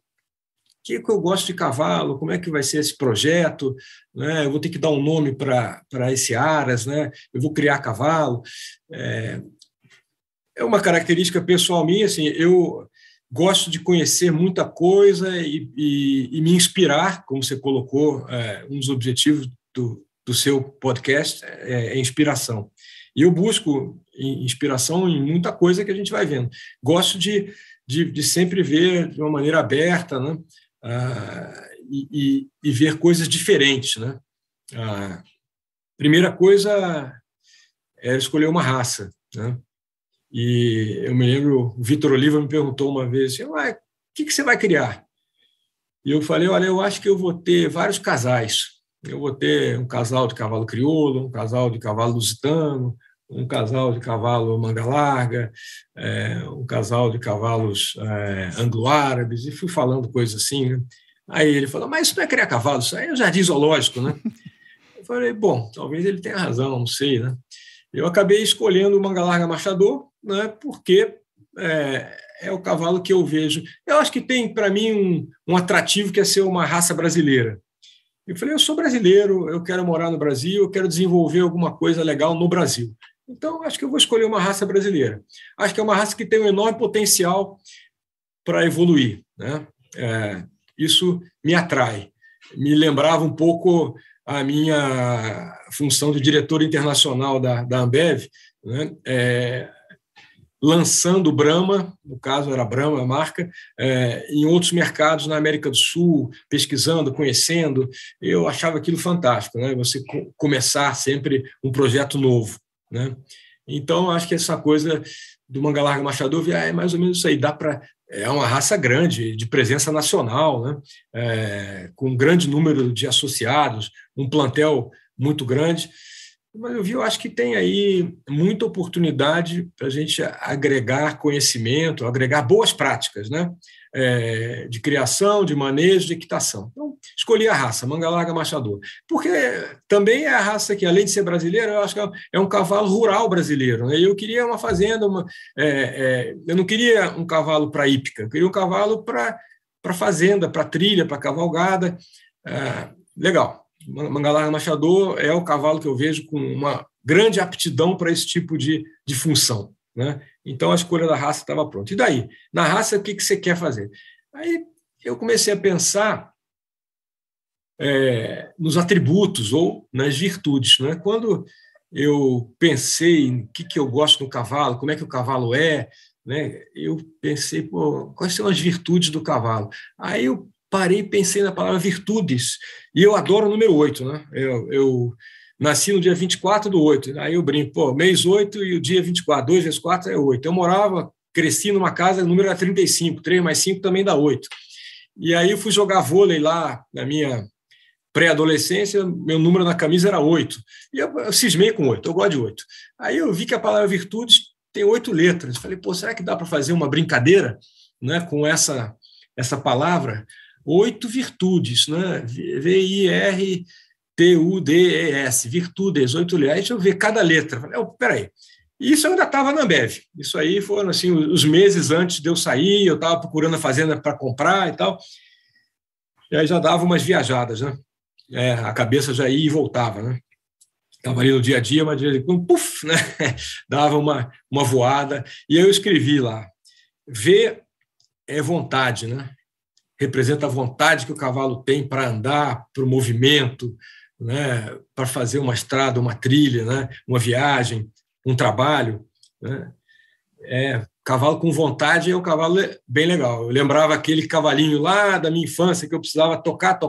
que eu gosto de cavalo, como é que vai ser esse projeto, né? Eu vou ter que dar um nome para esse aras, né? Eu vou criar cavalo. É uma característica pessoal minha, assim, eu gosto de conhecer muita coisa e me inspirar, como você colocou, um dos objetivos do seu podcast é inspiração. E eu busco inspiração em muita coisa que a gente vai vendo. Gosto de sempre ver de uma maneira aberta, né? E ver coisas diferentes, né? A primeira coisa é escolher uma raça, né? E eu me lembro, o Vitor Oliva me perguntou uma vez, assim, o que você vai criar? E eu falei, olha, eu acho que eu vou ter vários casais. Eu vou ter um casal de cavalo crioulo, um casal de cavalo lusitano, um casal de cavalo manga larga, um casal de cavalos anglo-árabes, e fui falando coisas assim, né? Aí ele falou, mas isso não é criar cavalo, isso aí é um jardim zoológico, né? Eu falei, bom, talvez ele tenha razão, não sei, né? Eu acabei escolhendo o manga larga marchador, né, porque é o cavalo que eu vejo. Eu acho que tem, para mim, um atrativo que é ser uma raça brasileira. Eu falei, eu sou brasileiro, eu quero morar no Brasil, eu quero desenvolver alguma coisa legal no Brasil. Então, acho que eu vou escolher uma raça brasileira. Acho que é uma raça que tem um enorme potencial para evoluir, né? Isso me atrai. Me lembrava um pouco a minha função de diretor internacional da Ambev, né? Lançando o Brahma, no caso era Brahma a marca, em outros mercados na América do Sul, pesquisando, conhecendo. Eu achava aquilo fantástico, né? Você começar sempre um projeto novo, né? Então, acho que essa coisa do manga larga marchador é mais ou menos isso aí. É uma raça grande, de presença nacional, né? Com um grande número de associados, um plantel muito grande. Mas eu acho que tem aí muita oportunidade para a gente agregar conhecimento, agregar boas práticas, né? De criação, de manejo, de equitação. Então, escolhi a raça, manga larga marchador, porque também é a raça que, além de ser brasileira, eu acho que é um cavalo rural brasileiro, né? Eu queria uma fazenda, eu não queria um cavalo para hípica, eu queria um cavalo para fazenda, para trilha, para cavalgada. Legal. Manga larga marchador é o cavalo que eu vejo com uma grande aptidão para esse tipo de função, né? Então, a escolha da raça estava pronta. E daí? Na raça, o que você quer fazer? Aí eu comecei a pensar nos atributos ou nas virtudes, né? Quando eu pensei em o que eu gosto no cavalo, como é que o cavalo é, né? Eu pensei, quais são as virtudes do cavalo? Aí eu parei e pensei na palavra virtudes, e eu adoro o número 8, né? Eu nasci no dia 24/8, aí eu brinco, mês 8 e o dia 24, 2 vezes 4 é 8. Eu cresci numa casa, o número era 35, 3 mais 5 também dá 8. E aí eu fui jogar vôlei lá na minha pré-adolescência, meu número na camisa era 8. E eu cismei com 8, eu gosto de 8. Aí eu vi que a palavra virtudes tem 8 letras. Falei, será que dá para fazer uma brincadeira, né, com essa palavra? 8 virtudes, né? VIRTUDES, virtudes, 8 letras. Aí deixa eu ver cada letra. Falei, peraí. Isso eu ainda estava na Ambev. Isso aí foram assim, os meses antes de eu sair, eu estava procurando a fazenda para comprar e tal. E aí já dava umas viajadas, né? A cabeça já ia e voltava, né? Estava ali no dia a dia, mas de vez em quando, puf, né? Dava uma voada. E eu escrevi lá, V é vontade, né? Representa a vontade que o cavalo tem para andar, para o movimento, né? Para fazer uma estrada, uma trilha, né? Uma viagem, um trabalho, né? Cavalo com vontade é um cavalo bem legal. Eu lembrava aquele cavalinho lá da minha infância que eu precisava tocar,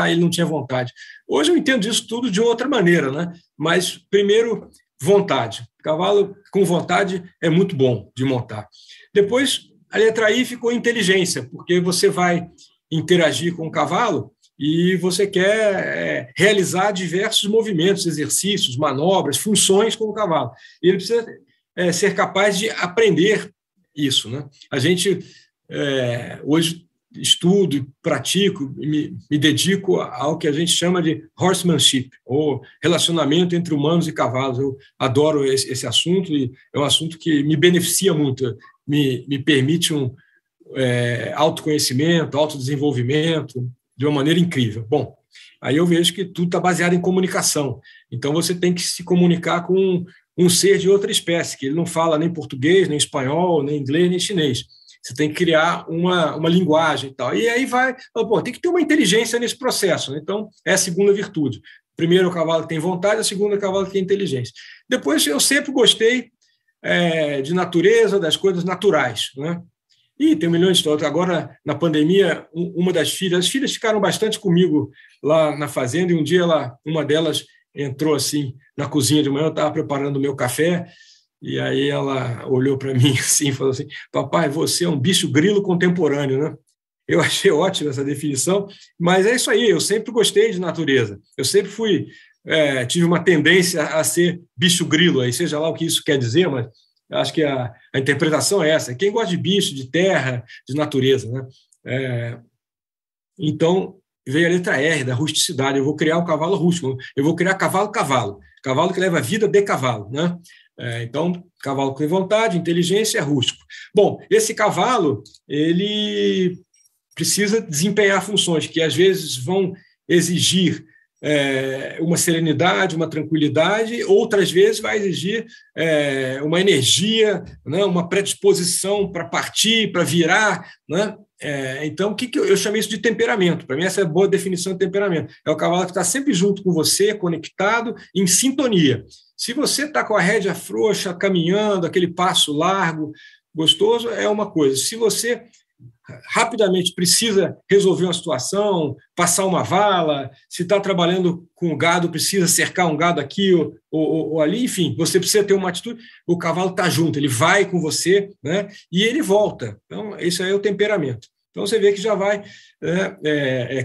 e ele não tinha vontade. Hoje eu entendo isso tudo de outra maneira, né? Mas, primeiro, vontade. Cavalo com vontade é muito bom de montar. Depois, a letra I ficou inteligência, porque você vai interagir com o cavalo e você quer realizar diversos movimentos, exercícios, manobras, funções com o cavalo. E ele precisa ser capaz de aprender isso, né? A gente, hoje, estudo e pratico, me dedico ao que a gente chama de horsemanship, ou relacionamento entre humanos e cavalos. Eu adoro esse assunto e é um assunto que me beneficia muito, me permite autoconhecimento, autodesenvolvimento de uma maneira incrível. Bom, aí eu vejo que tudo está baseado em comunicação. Então, você tem que se comunicar com um ser de outra espécie, que ele não fala nem português, nem espanhol, nem inglês, nem chinês. Você tem que criar uma linguagem e tal. E aí tem que ter uma inteligência nesse processo, né? Então, é a segunda virtude. Primeiro, o cavalo que tem vontade, a segunda, o cavalo que tem inteligência. Depois, eu sempre gostei de natureza, das coisas naturais, né? E tem milhões de histórias. Agora, na pandemia, uma das filhas... As filhas ficaram bastante comigo lá na fazenda, e um dia uma delas entrou assim na cozinha de manhã, eu estava preparando o meu café, e aí ela olhou para mim assim e falou assim: papai, você é um bicho grilo contemporâneo, né? Eu achei ótima essa definição, mas é isso aí, eu sempre gostei de natureza, eu sempre tive uma tendência a ser bicho grilo, aí seja lá o que isso quer dizer, mas acho que a interpretação é essa. Quem gosta de bicho, de terra, de natureza, né? Então, veio a letra R, da rusticidade. Eu vou criar um cavalo rústico, eu vou criar cavalo que leva a vida de cavalo, né? Então, cavalo com vontade, inteligência, rústico. Bom, esse cavalo, ele precisa desempenhar funções que às vezes vão exigir uma serenidade, uma tranquilidade, outras vezes vai exigir uma energia, né, uma predisposição para partir, para virar, né? Então, o que eu chamei isso de temperamento? Para mim, essa é a boa definição de temperamento. É o cavalo que está sempre junto com você, conectado, em sintonia. Se você está com a rédea frouxa, caminhando, aquele passo largo, gostoso, é uma coisa. Se você rapidamente precisa resolver uma situação, passar uma vala, se está trabalhando com gado, precisa cercar um gado aqui ou ali, enfim, você precisa ter uma atitude, o cavalo está junto, ele vai com você, né, e ele volta. Então, isso aí é o temperamento. Então, você vê que já vai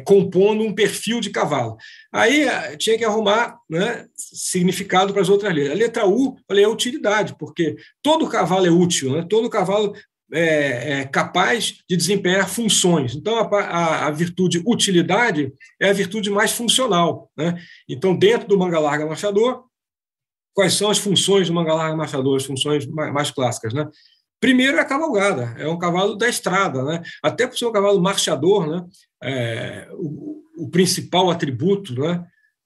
compondo um perfil de cavalo. Aí tinha que arrumar, né, significado para as outras letras. A letra U, falei, é utilidade, porque todo cavalo é útil, né? Todo cavalo é capaz de desempenhar funções. Então, a virtude utilidade é a virtude mais funcional, né? Então, dentro do manga larga marchador, quais são as funções do manga larga marchador, as funções mais clássicas, né? Primeiro é a cavalgada, é um cavalo da estrada, né? Até por ser um cavalo marchador, né? O principal atributo, né,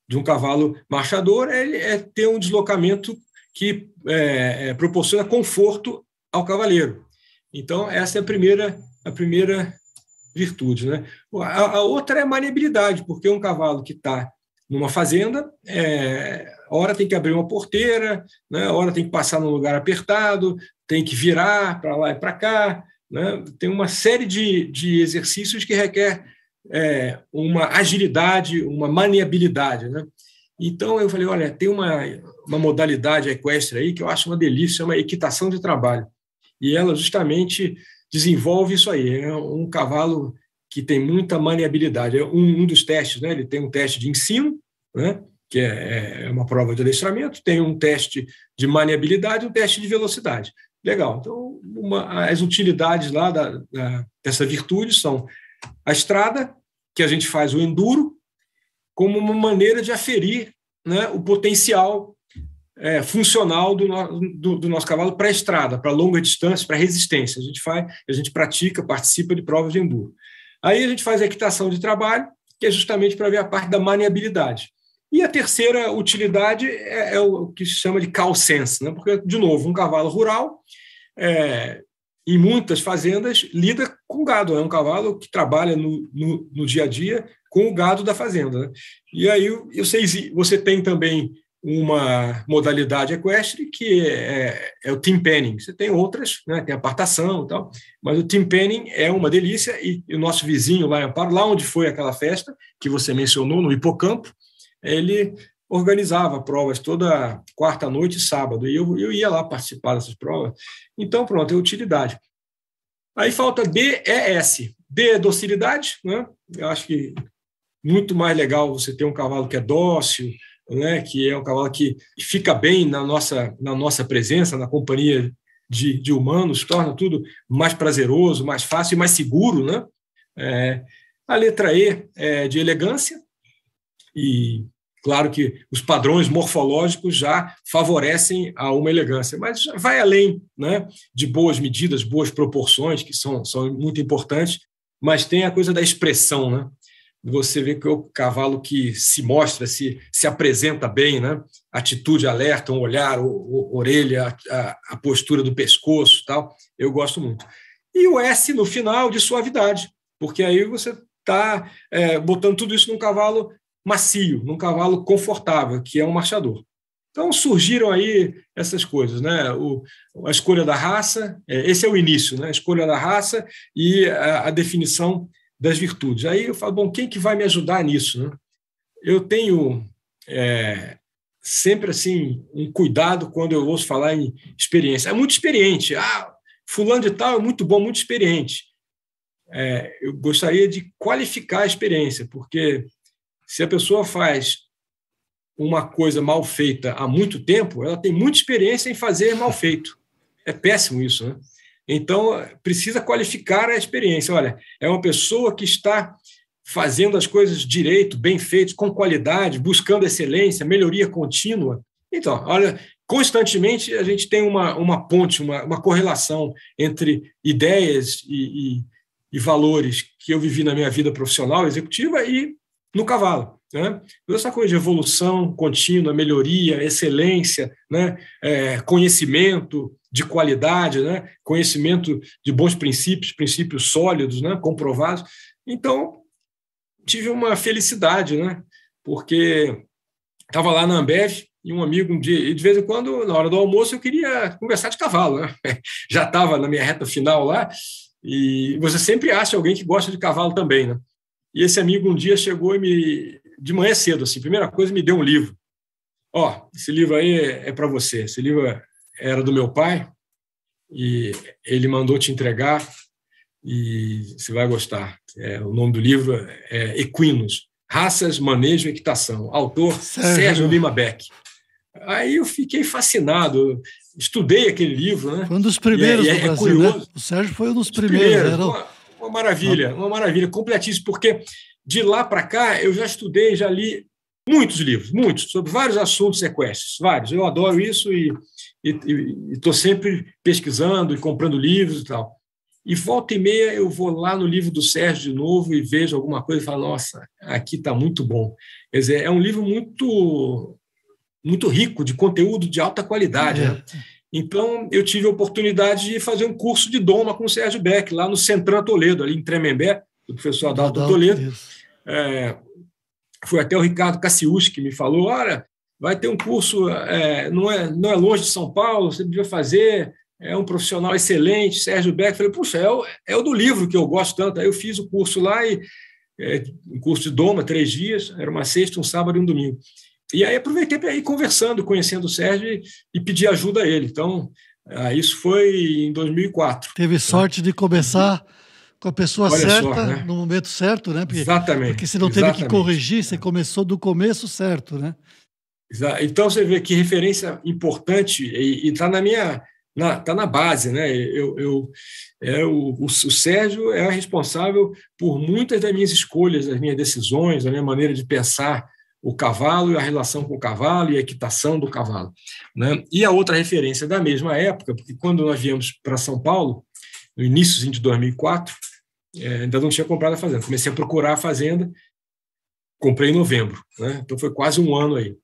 de um cavalo marchador é ter um deslocamento que proporciona conforto ao cavaleiro. Então, essa é a primeira virtude, né? A outra é a maniabilidade, porque um cavalo que está numa fazenda, hora tem que abrir uma porteira, né? Hora tem que passar num lugar apertado, tem que virar para lá e para cá, né? Tem uma série de exercícios que requer uma agilidade, uma maniabilidade, né? Então, eu falei, olha, tem uma modalidade equestre aí que eu acho uma delícia, chama equitação de trabalho. E ela justamente desenvolve isso aí. É um cavalo que tem muita maniabilidade. É um dos testes, né? Ele tem um teste de ensino, né, que é uma prova de adestramento, tem um teste de maniabilidade e um teste de velocidade. Legal. Então, as utilidades lá dessa virtude são a estrada, que a gente faz o enduro, como uma maneira de aferir, né, o potencial funcional do nosso cavalo para a estrada, para longa distância, para resistência. A gente pratica, participa de provas de enduro. Aí a gente faz a equitação de trabalho, que é justamente para ver a parte da maniabilidade. E a terceira utilidade é o que se chama de cow sense, né? Porque, de novo, um cavalo rural, em muitas fazendas, lida com gado. É um cavalo que trabalha no dia a dia com o gado da fazenda, né? E aí você tem também uma modalidade equestre que é o team penning. Você tem outras, né? Tem a apartação e tal, mas o team penning é uma delícia. E o nosso vizinho lá em Amparo, lá onde foi aquela festa que você mencionou, no Hipocampo, ele organizava provas toda quarta noite e sábado, e eu ia lá participar dessas provas. Então, pronto, é utilidade. Aí falta D, E, S. D é docilidade, né? Eu acho que muito mais legal você ter um cavalo que é dócil, né? Que é um cavalo que fica bem na nossa presença, na companhia de humanos, torna tudo mais prazeroso, mais fácil e mais seguro, né? A letra E é de elegância, e claro que os padrões morfológicos já favorecem a uma elegância, mas vai além, né, de boas medidas, boas proporções, que são muito importantes, mas tem a coisa da expressão, né? Você vê que é o cavalo que se mostra, se apresenta bem, né? Atitude alerta, um olhar, orelha, a postura do pescoço, tal. Eu gosto muito. E o S no final, de suavidade, porque aí você está botando tudo isso num cavalo macio, num cavalo confortável, que é um marchador. Então surgiram aí essas coisas, né? A escolha da raça, esse é o início, né? A escolha da raça e a definição das virtudes. Aí eu falo, bom, quem que vai me ajudar nisso, né? Eu tenho sempre assim um cuidado quando eu ouço falar em experiência. É muito experiente. Fulano de tal é muito bom, muito experiente. Eu gostaria de qualificar a experiência, porque se a pessoa faz uma coisa mal feita há muito tempo, ela tem muita experiência em fazer mal feito. É péssimo isso, né? Então, precisa qualificar a experiência. Olha, é uma pessoa que está fazendo as coisas direito, bem feitas, com qualidade, buscando excelência, melhoria contínua. Então, olha, constantemente a gente tem uma ponte, uma correlação entre ideias e valores que eu vivi na minha vida profissional, executiva, e no cavalo, né? Essa coisa de evolução contínua, melhoria, excelência, né? Conhecimento de qualidade, né? Conhecimento de bons princípios sólidos, né? Comprovados. Então, tive uma felicidade, né? Porque estava lá na Ambev e um amigo um dia, e de vez em quando, na hora do almoço, eu queria conversar de cavalo, né? Já estava na minha reta final lá, e você sempre acha alguém que gosta de cavalo também, né? E esse amigo um dia chegou e de manhã cedo, assim, primeira coisa, me deu um livro. Esse livro aí é para você. Esse livro era do meu pai e ele mandou te entregar e você vai gostar. O nome do livro é Equinos, Raças, Manejo e Equitação. Autor Sérgio Lima Beck. Aí eu fiquei fascinado. Estudei aquele livro, né? Foi um dos primeiros do Brasil, curioso, né? O Sérgio foi um dos primeiros. Uma maravilha, completíssimo, porque de lá para cá eu já estudei, já li muitos livros, sobre vários assuntos equestres, vários. Eu adoro isso e estou sempre pesquisando e comprando livros e tal. E volta e meia eu vou lá no livro do Sérgio de novo e vejo alguma coisa e falo, nossa, aqui está muito bom. Quer dizer, é um livro muito, muito rico, de conteúdo de alta qualidade, né? Então, eu tive a oportunidade de fazer um curso de doma com o Sérgio Beck, lá no Centran Toledo, ali em Tremembé, do professor Adalto Toledo. Foi até o Ricardo Cassius que me falou, olha, vai ter um curso, não é longe de São Paulo, você devia fazer, é um profissional excelente, Sérgio Beck. Falei, puxa, é o do livro que eu gosto tanto. Aí eu fiz o curso lá, um curso de doma, 3 dias, era uma sexta, um sábado e um domingo. E aí aproveitei para ir conversando, conhecendo o Sérgio e pedir ajuda a ele. Então, isso foi em 2004. Teve sorte de começar com a pessoa certa, né? No momento certo, né? Exatamente. Porque você não teve que corrigir, você começou do começo certo, né? Então, você vê que referência importante e está tá na base, né? O Sérgio é responsável por muitas das minhas escolhas, das minhas decisões, da minha maneira de pensar o cavalo e a relação com o cavalo e a equitação do cavalo, né? E a outra referência da mesma época, porque quando nós viemos para São Paulo, no início de 2004, ainda não tinha comprado a fazenda. Comecei a procurar a fazenda, comprei em novembro, né? Então foi quase um ano aí.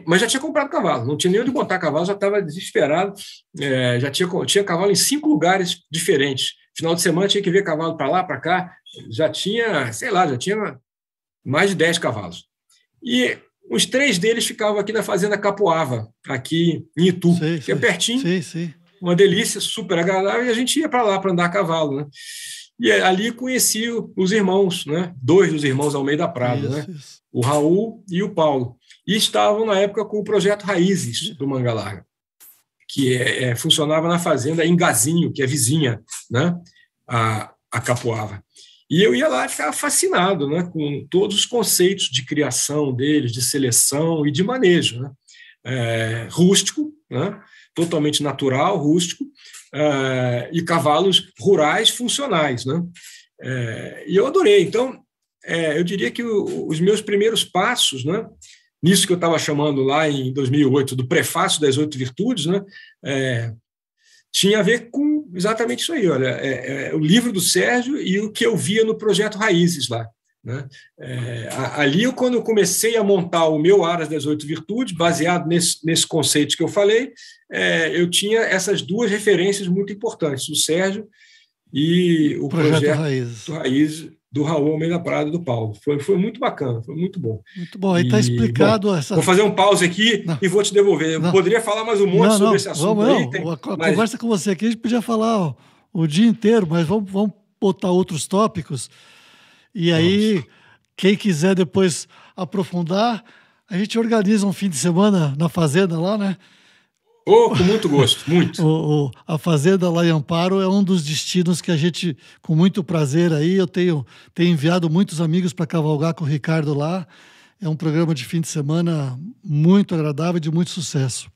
Mas já tinha comprado cavalo, não tinha nem onde botar cavalo, já estava desesperado, já tinha cavalo em 5 lugares diferentes. Final de semana tinha que ver cavalo para lá, para cá, já tinha mais de 10 cavalos. E os 3 deles ficavam aqui na fazenda Capoava, aqui em Itu, que é pertinho, uma delícia, super agradável, e a gente ia para lá para andar a cavalo, né? E ali conheci os irmãos, né? 2 dos irmãos Almeida Prado, né? O Raul e o Paulo. E estavam, na época, com o projeto Raízes do Manga Larga, que funcionava na fazenda em Gazinho, que é vizinha, né? A Capoava. E eu ia lá e ficava fascinado, né, com todos os conceitos de criação deles, de seleção e de manejo, né? Rústico, né? Totalmente natural, rústico, e cavalos rurais funcionais, né? E eu adorei. Então, eu diria que os meus primeiros passos, né, nisso que eu estava chamando lá em 2008 do prefácio das 8 virtudes, né, tinha a ver com exatamente isso aí. Olha, o livro do Sérgio e o que eu via no Projeto Raízes lá. Né? Ali, quando eu comecei a montar o meu Aras das 8 Virtudes, baseado nesse conceito que eu falei, eu tinha essas duas referências muito importantes, o Sérgio e o Projeto Raízes do Raul Almeida Prado e do Paulo. Foi muito bacana, foi muito bom. Muito bom, aí está explicado. Vou fazer um pause aqui e vou te devolver. Eu poderia falar mais um monte sobre esse assunto aí. A conversa com você aqui, a gente podia falar o dia inteiro, mas vamos botar outros tópicos. E aí, quem quiser depois aprofundar, a gente organiza um fim de semana na fazenda lá, né? Com muito gosto, muito. A fazenda lá em Amparo é um dos destinos que a gente, com muito prazer aí, eu tenho enviado muitos amigos para cavalgar com o Ricardo lá. É um programa de fim de semana muito agradável e de muito sucesso.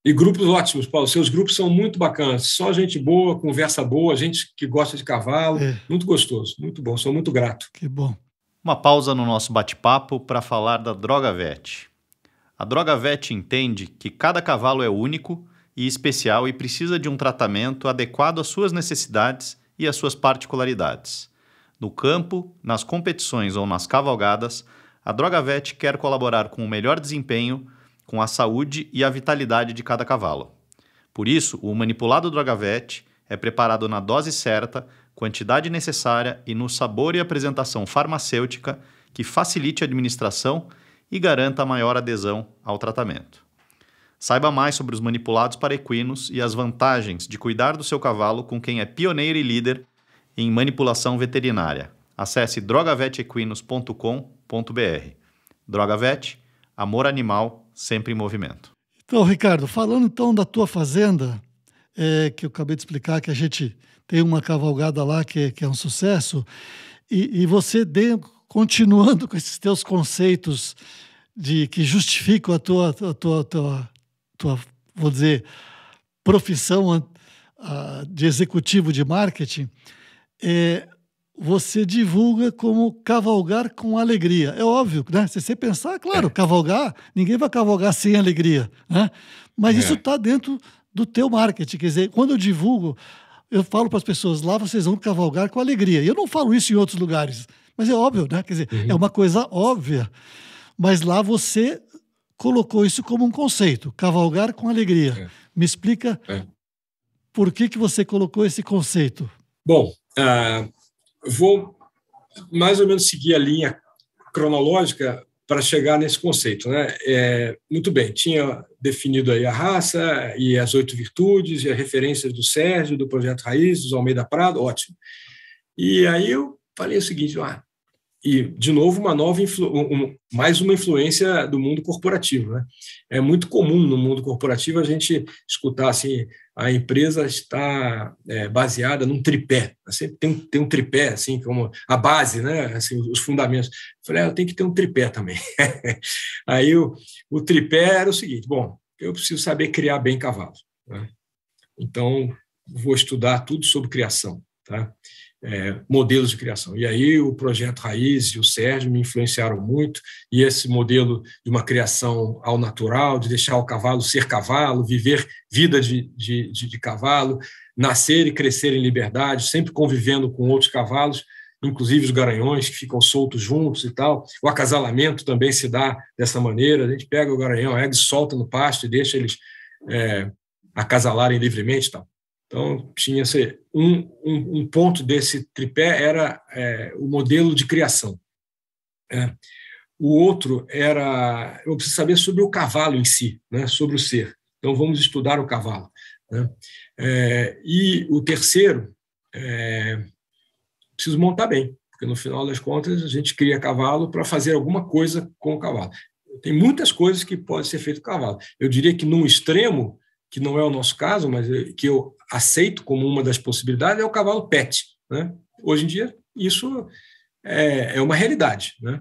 E grupos ótimos, Paulo. Seus grupos são muito bacanas. Só gente boa, conversa boa, gente que gosta de cavalo. Muito gostoso, muito bom. Sou muito grato. Que bom. Uma pausa no nosso bate-papo para falar da Drogavet. A Drogavet entende que cada cavalo é único e especial e precisa de um tratamento adequado às suas necessidades e às suas particularidades. No campo, nas competições ou nas cavalgadas, a Drogavet quer colaborar com o melhor desempenho, com a saúde e a vitalidade de cada cavalo. Por isso, o manipulado Drogavet é preparado na dose certa, quantidade necessária e no sabor e apresentação farmacêutica que facilite a administração e garanta a maior adesão ao tratamento. Saiba mais sobre os manipulados para equinos e as vantagens de cuidar do seu cavalo com quem é pioneiro e líder em manipulação veterinária. Acesse drogavetequinos.com.br. Drogavet, amor animal, sempre em movimento. Então, Ricardo, falando então da tua fazenda, que eu acabei de explicar que a gente tem uma cavalgada lá que é um sucesso, e você continuando com esses teus conceitos que justificam a tua, vou dizer, profissão de executivo de marketing, você divulga como cavalgar com alegria. É óbvio, né? Se você pensar, claro, cavalgar, ninguém vai cavalgar sem alegria, né? Mas isso está dentro do teu marketing. Quer dizer, quando eu divulgo, eu falo para as pessoas, lá vocês vão cavalgar com alegria. E eu não falo isso em outros lugares. Mas é óbvio, né? Quer dizer, é uma coisa óbvia. Mas lá você colocou isso como um conceito, cavalgar com alegria. Me explica por que você colocou esse conceito. Bom, vou mais ou menos seguir a linha cronológica para chegar nesse conceito, né? Muito bem, tinha definido aí a raça e as 8 virtudes e as referências do Sérgio, do Projeto Raiz, dos Almeida Prado, ótimo. E aí eu falei o seguinte, e, de novo, mais uma influência do mundo corporativo, né? É muito comum no mundo corporativo a gente escutar assim, a empresa está baseada num tripé. Sempre tem um tripé, assim, como a base, né? Assim, os fundamentos. Eu falei, eu tenho que ter um tripé também. Aí o tripé era o seguinte, bom, eu preciso saber criar bem cavalos, né? Então, vou estudar tudo sobre criação, tá? Modelos de criação. E aí o Projeto Raiz e o Sérgio me influenciaram muito, e esse modelo de uma criação ao natural, de deixar o cavalo ser cavalo, viver vida de cavalo, nascer e crescer em liberdade, sempre convivendo com outros cavalos, inclusive os garanhões que ficam soltos juntos e tal. O acasalamento também se dá dessa maneira, a gente pega o garanhão, solta no pasto e deixa eles acasalarem livremente e tal. Então, tinha um ponto desse tripé era o modelo de criação. O outro era, eu preciso saber sobre o cavalo em si, né, sobre o ser. Então, vamos estudar o cavalo, né? E o terceiro, preciso montar bem, porque no final das contas a gente cria cavalo para fazer alguma coisa com o cavalo. Tem muitas coisas que podem ser feitas com o cavalo. Eu diria que num extremo, que não é o nosso caso, mas que eu aceito como uma das possibilidades, é o cavalo pet, né? Hoje em dia, isso é uma realidade, né?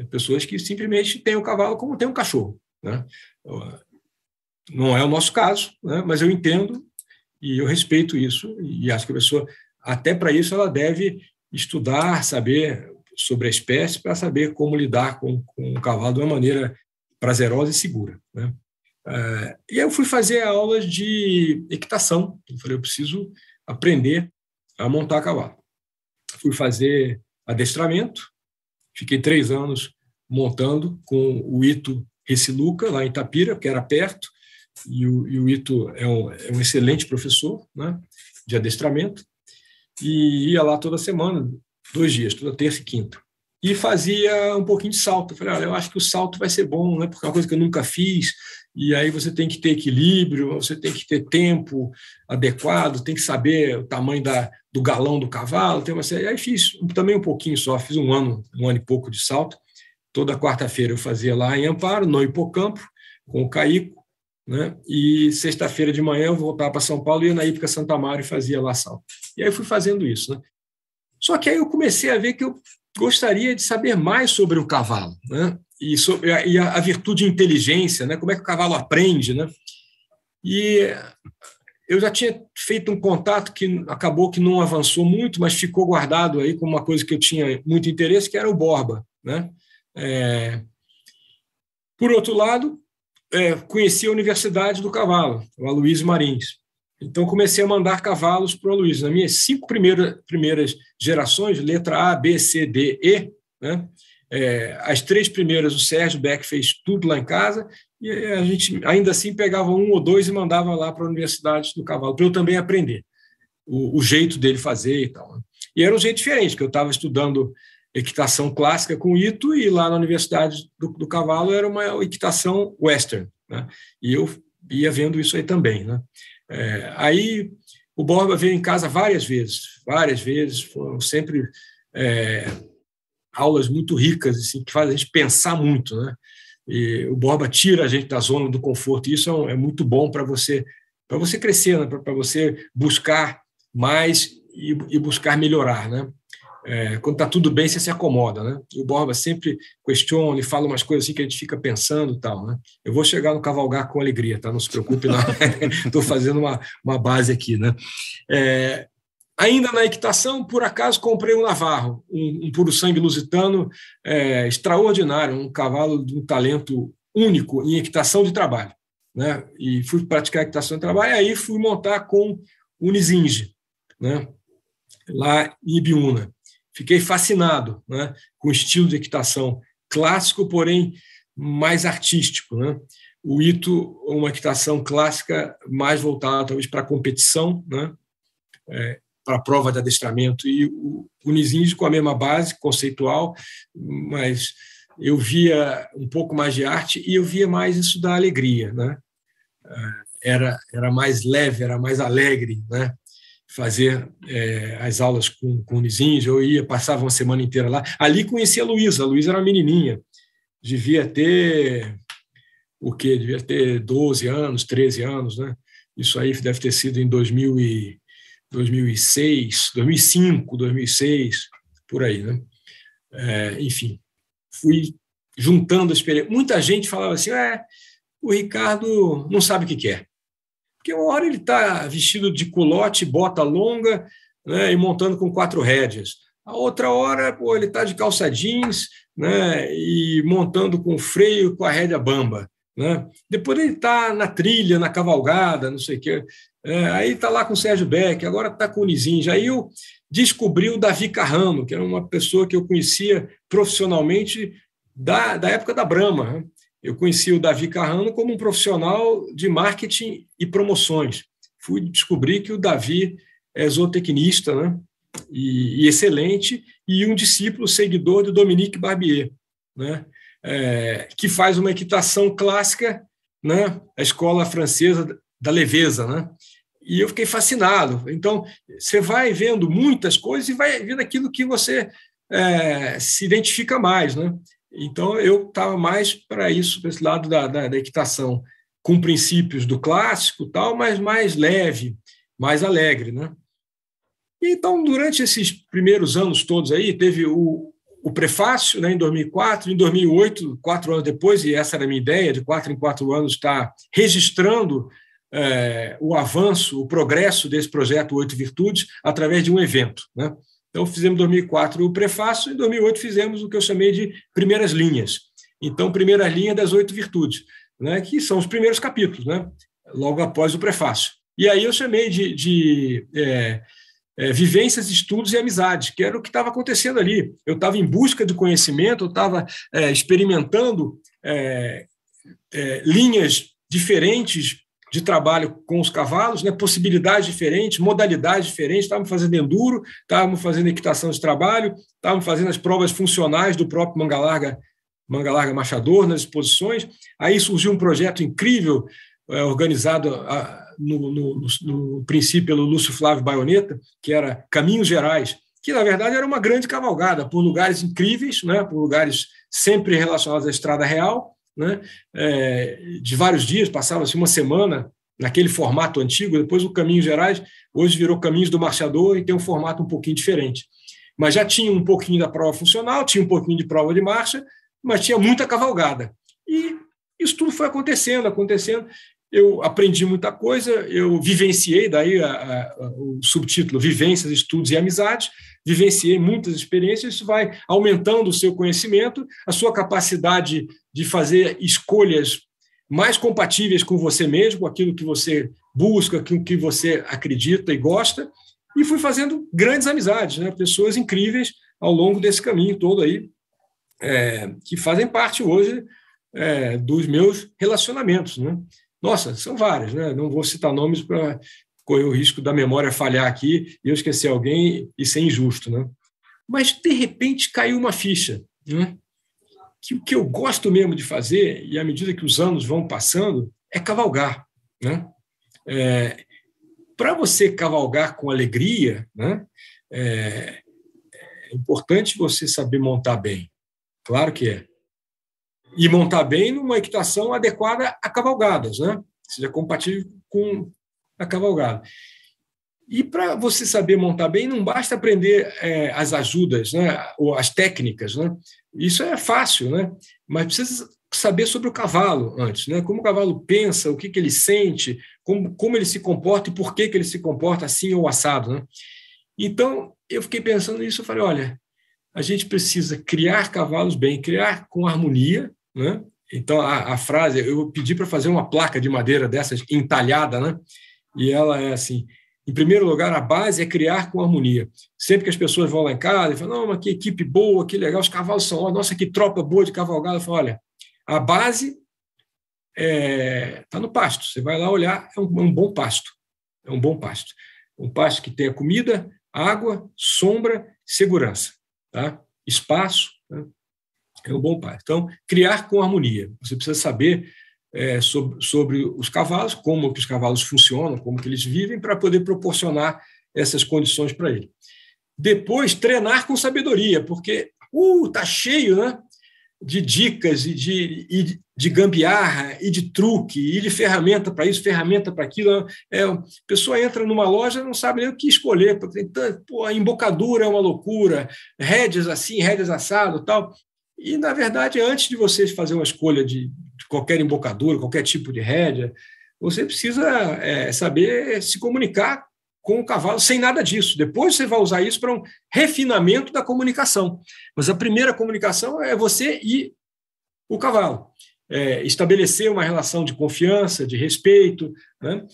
Pessoas que simplesmente têm o cavalo como tem um cachorro, né? Não é o nosso caso, né? Mas eu entendo e eu respeito isso, e acho que a pessoa, até para isso, ela deve estudar, saber sobre a espécie, para saber como lidar com o cavalo de uma maneira prazerosa e segura, né? E aí eu fui fazer aulas de equitação. Eu falei, eu preciso aprender a montar cavalo. Fui fazer adestramento, fiquei 3 anos montando com o Ito Reciluca, lá em Itapira, que era perto, e o Ito é um excelente professor, né, de adestramento, e ia lá toda semana, 2 dias, toda terça e quinta. E fazia um pouquinho de salto. Eu falei, olha, eu acho que o salto vai ser bom, né, porque é uma coisa que eu nunca fiz, e aí você tem que ter equilíbrio, você tem que ter tempo adequado, tem que saber o tamanho do galão do cavalo. Aí fiz também um pouquinho só, fiz um ano e pouco de salto. Toda quarta-feira eu fazia lá em Amparo, no Hipocampo, com o Caico, né? E sexta-feira de manhã eu voltava para São Paulo, ia na Hípica Santa Mário e fazia lá salto. E aí eu fui fazendo isso, né? Só que aí eu comecei a ver que eu gostaria de saber mais sobre o cavalo, né? E a virtude de inteligência, né? Como é que o cavalo aprende, né? E eu já tinha feito um contato que acabou que não avançou muito, mas ficou guardado aí como uma coisa que eu tinha muito interesse, que era o Borba, né? Por outro lado, conheci a Universidade do Cavalo, o Aloysio Marins. Então, comecei a mandar cavalos para o Aloysio. Nas minhas 5 primeiras gerações, letra A, B, C, D, E, né? As 3 primeiras, o Sérgio Beck fez tudo lá em casa, e a gente ainda assim pegava 1 ou 2 e mandava lá para a Universidade do Cavalo, para eu também aprender o jeito dele fazer e tal. E era um jeito diferente, porque eu estava estudando equitação clássica com o Ito, e lá na Universidade do Cavalo era uma equitação western, né? E eu ia vendo isso aí também, né? Aí o Borba veio em casa várias vezes, foram sempre aulas muito ricas, assim, que fazem a gente pensar muito, né? E o Borba tira a gente da zona do conforto, e isso é muito bom para você crescer, né? Para você buscar mais e buscar melhorar, né? Quando está tudo bem, você se acomoda, né? E o Borba sempre questiona e fala umas coisas assim que a gente fica pensando e tal, né? Eu vou chegar no Cavalgar com alegria, tá? Não se preocupe, não. Estou fazendo uma base aqui, né? Ainda na equitação, por acaso, comprei um Navarro, um puro-sangue lusitano extraordinário, um cavalo de um talento único em equitação de trabalho, né? E fui praticar equitação de trabalho, e aí fui montar com o Nizinge, né? Lá em Ibiúna. Fiquei fascinado, né, com o estilo de equitação clássico, porém mais artístico, né? O Ito, uma equitação clássica mais voltada talvez para a competição, né? Para a prova de adestramento, e o Nizinge com a mesma base conceitual, mas eu via um pouco mais de arte e eu via mais isso da alegria, né? Era mais leve, era mais alegre, né? Fazer as aulas com o Nizinge, eu passava uma semana inteira lá. Ali conheci a Luísa era uma menininha, devia ter o quê? Devia ter 12 anos, 13 anos, né? Isso aí deve ter sido em 2006, 2005, 2006, por aí, né? Enfim, fui juntando a experiência. Muita gente falava assim, o Ricardo não sabe o que quer. Porque uma hora ele está vestido de culote, bota longa, né, e montando com 4 rédeas. A outra hora, ele está de calça jeans, né, e montando com freio, com a rédea bamba, né? Depois ele está na trilha, na cavalgada, não sei o quê. Aí está lá com o Sérgio Beck, agora está com o Nizinge. Aí eu descobri o Davi Carrano, que era uma pessoa que eu conhecia profissionalmente da época da Brahma, né? Eu conheci o Davi Carrano como um profissional de marketing e promoções. Fui descobrir que o Davi é zootecnista, né? E excelente, e um discípulo seguidor de Dominique Barbier, né? Que faz uma equitação clássica, né? A escola francesa da leveza, né? E eu fiquei fascinado. Então, você vai vendo muitas coisas e vai vendo aquilo que você se identifica mais, né? Então, eu estava mais para isso, para esse lado da equitação, com princípios do clássico, tal, mas mais leve, mais alegre, né? Então, durante esses primeiros anos todos aí, teve o prefácio, né, em 2004, em 2008, 4 anos depois, e essa era a minha ideia, de 4 em 4 anos, estar registrando o avanço, o progresso desse projeto 8 Virtudes, através de um evento, né? Então, fizemos em 2004 o prefácio, em 2008 fizemos o que eu chamei de primeiras linhas. Então, primeira linha das 8 virtudes, né, que são os primeiros capítulos, né, logo após o prefácio. E aí eu chamei de vivências, estudos e amizades, que era o que estava acontecendo ali. Eu estava em busca de conhecimento, eu estava experimentando linhas diferentes de trabalho com os cavalos, né, possibilidades diferentes, modalidades diferentes. Estávamos fazendo enduro, estávamos fazendo equitação de trabalho, estávamos fazendo as provas funcionais do próprio manga larga marchador nas exposições. Aí surgiu um projeto incrível, organizado no princípio pelo Lúcio Flávio Baioneta, que era Caminhos Gerais, que na verdade era uma grande cavalgada por lugares incríveis, né, por lugares sempre relacionados à estrada real, né, de vários dias, passava-se uma semana naquele formato antigo. Depois o Caminhos Gerais hoje virou Caminhos do Marchador e tem um formato um pouquinho diferente. Mas já tinha um pouquinho da prova funcional, tinha um pouquinho de prova de marcha, mas tinha muita cavalgada. E isso tudo foi acontecendo. Eu aprendi muita coisa, eu vivenciei, daí o subtítulo Vivências, Estudos e Amizades, vivenciei muitas experiências. Isso vai aumentando o seu conhecimento, a sua capacidade de fazer escolhas mais compatíveis com você mesmo, com aquilo que você busca, com o que você acredita e gosta, e fui fazendo grandes amizades, né? Pessoas incríveis ao longo desse caminho todo aí, que fazem parte hoje dos meus relacionamentos, né? Nossa, são vários, né? Não vou citar nomes para correr o risco da memória falhar aqui e eu esquecer alguém e ser injusto, né? Mas, de repente, caiu uma ficha, né? Que o que eu gosto mesmo de fazer, e à medida que os anos vão passando, é cavalgar, né? Para você cavalgar com alegria, né? É importante você saber montar bem. Claro que é. E montar bem numa equitação adequada a cavalgadas, né? Seja compatível com a cavalgada. E para você saber montar bem, não basta aprender as ajudas, né? Ou as técnicas, né? Isso é fácil, né? Mas precisa saber sobre o cavalo antes, né? Como o cavalo pensa, o que ele sente, como ele se comporta e por que ele se comporta assim ou assado, né? Então, eu fiquei pensando nisso, eu falei, olha, a gente precisa criar cavalos bem, criar com harmonia, né? Então, a frase, eu pedi para fazer uma placa de madeira dessas entalhada, né? E ela é assim: em primeiro lugar, a base é criar com harmonia. Sempre que as pessoas vão lá em casa e falam, não, mas que equipe boa, que legal, os cavalos são, nossa, que tropa boa de cavalgada. Eu falo, olha, a base está no pasto. Você vai lá olhar, é um bom pasto. É um bom pasto. Um pasto que tenha comida, água, sombra, segurança, tá? Espaço, né? É um bom pasto. Então, criar com harmonia. Você precisa saber sobre os cavalos, como que os cavalos funcionam, como que eles vivem, para poder proporcionar essas condições para ele. Depois, treinar com sabedoria, porque está cheio, né, de dicas e de gambiarra e de truque e de ferramenta para isso, ferramenta para aquilo. A pessoa entra numa loja e não sabe nem o que escolher. A embocadura é uma loucura, rédeas assim, rédeas assado e tal. E, na verdade, antes de você fazer uma escolha de qualquer embocadura, qualquer tipo de rédea, você precisa saber se comunicar com o cavalo sem nada disso. Depois você vai usar isso para um refinamento da comunicação. Mas a primeira comunicação é você e o cavalo. Estabelecer uma relação de confiança, de respeito, né?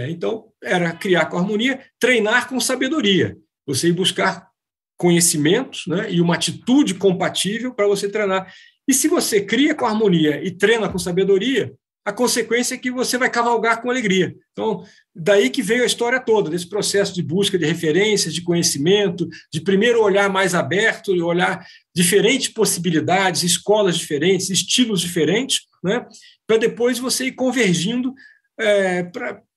Então, era criar com harmonia, treinar com sabedoria. Você ir buscar conhecimentos, né, e uma atitude compatível para você treinar. E se você cria com harmonia e treina com sabedoria, a consequência é que você vai cavalgar com alegria. Então, daí que veio a história toda, desse processo de busca de referências, de conhecimento, de primeiro olhar mais aberto e olhar diferentes possibilidades, escolas diferentes, estilos diferentes, né, para depois você ir convergindo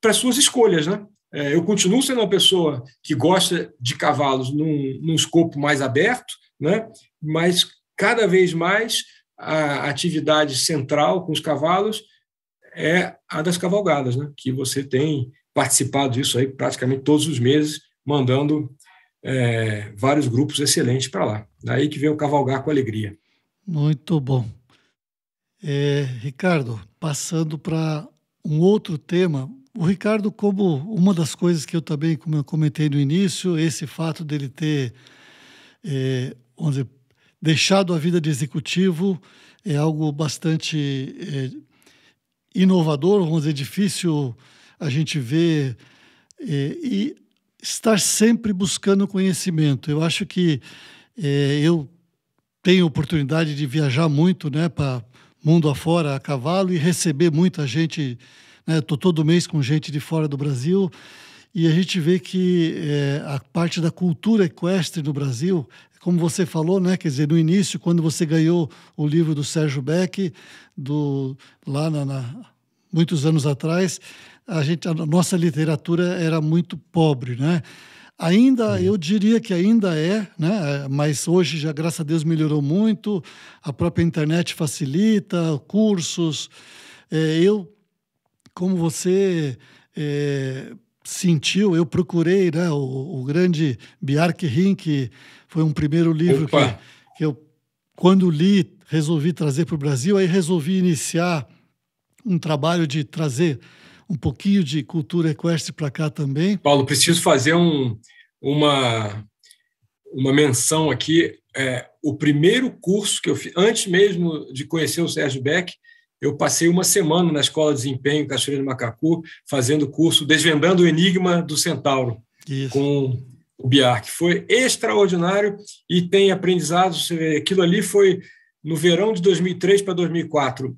para suas escolhas, né? Eu continuo sendo uma pessoa que gosta de cavalos num escopo mais aberto, né? Mas cada vez mais a atividade central com os cavalos é a das cavalgadas, né? Que você tem participado disso aí praticamente todos os meses, mandando vários grupos excelentes para lá. Daí que vem o Cavalgar com Alegria. Muito bom. Ricardo, passando para um outro tema. O Ricardo, como uma das coisas que eu também, como eu comentei no início, esse fato dele ter vamos dizer, deixado a vida de executivo é algo bastante inovador, vamos dizer, difícil a gente ver, e estar sempre buscando conhecimento. Eu acho que eu tenho oportunidade de viajar muito, né, para mundo afora a cavalo e receber muita gente, né? Estou todo mês com gente de fora do Brasil e a gente vê que a parte da cultura equestre no Brasil, como você falou, né, quer dizer, no início, quando você ganhou o livro do Sérgio Beck, lá muitos anos atrás, a nossa literatura era muito pobre, né? Ainda, eu diria que ainda né? Mas hoje já, graças a Deus, melhorou muito, a própria internet facilita, cursos. Como você sentiu, eu procurei, né, o grande Bjarke Rim, que foi um primeiro livro que eu, quando li, resolvi trazer para o Brasil, aí resolvi iniciar um trabalho de trazer um pouquinho de cultura equestre para cá também. Paulo, preciso fazer uma menção aqui. O primeiro curso que eu fiz, antes mesmo de conhecer o Sérgio Beck, eu passei uma semana na Escola de Desempenho Cachoeira do Macacu, fazendo o curso Desvendando o Enigma do Centauro. Isso. Com o Bjarke. Foi extraordinário e tem aprendizados. Aquilo ali foi no verão de 2003 para 2004.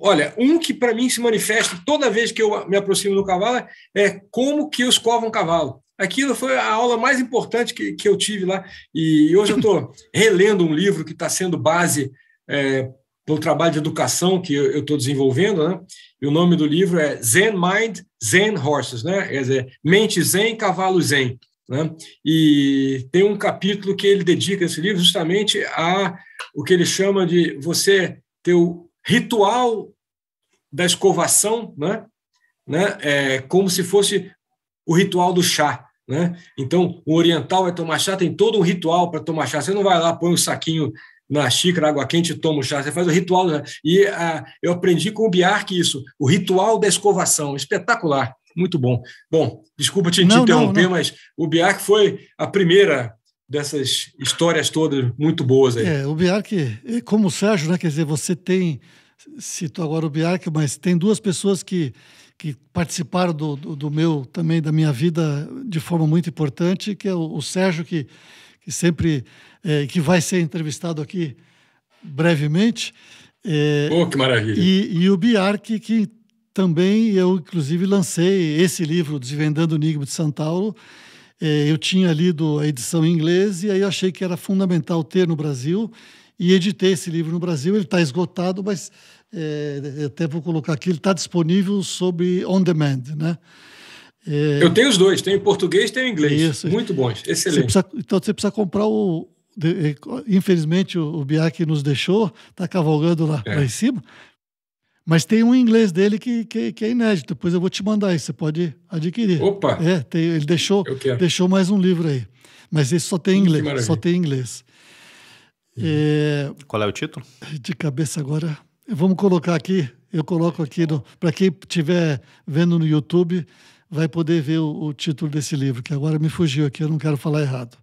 Olha, que para mim se manifesta toda vez que eu me aproximo do cavalo é como que eu escovo um cavalo. Aquilo foi a aula mais importante que eu tive lá. E hoje eu estou relendo um livro que está sendo base para um trabalho de educação que eu estou desenvolvendo, né? E o nome do livro é Zen Mind, Zen Horses, né? Quer dizer, mente zen, cavalo zen. Né? E tem um capítulo que ele dedica esse livro justamente a o que ele chama de você ter o ritual da escovação, né? Como se fosse o ritual do chá. Né? Então, o oriental vai tomar chá, tem todo um ritual para tomar chá. Você não vai lá, põe um saquinho na xícara, água quente e toma o chá. Você faz o ritual. E eu aprendi com o Bjarke isso, o ritual da escovação. Espetacular, muito bom. Bom, desculpa te interromper, mas o Bjarke foi a primeira dessas histórias todas muito boas aí. O Bjarke, como o Sérgio, né? Quer dizer, você citou agora o Bjarke, mas tem duas pessoas que participaram do meu, também da minha vida de forma muito importante, que é o Sérgio, que sempre, que vai ser entrevistado aqui brevemente. Que maravilha! E o Bjarke, que também eu, inclusive, lancei esse livro, Desvendando o Enigma de Centauro. Eu tinha lido a edição em inglês e aí eu achei que era fundamental ter no Brasil e editei esse livro no Brasil. Ele está esgotado, mas eu até vou colocar aqui, ele está disponível sobre on demand, né? Eu tenho os dois, tenho em português e tenho em inglês. Isso. Muito bons, excelente. Então você precisa comprar infelizmente o Bjarke nos deixou, está cavalgando lá em cima, mas tem um em inglês dele que é inédito. Depois eu vou te mandar isso, você pode adquirir. Opa! Ele deixou mais um livro aí, mas esse só tem em inglês. Só tem em inglês. Qual é o título? De cabeça agora. Vamos colocar aqui, eu coloco aqui, para quem estiver vendo no YouTube, vai poder ver o título desse livro, que agora me fugiu aqui, eu não quero falar errado.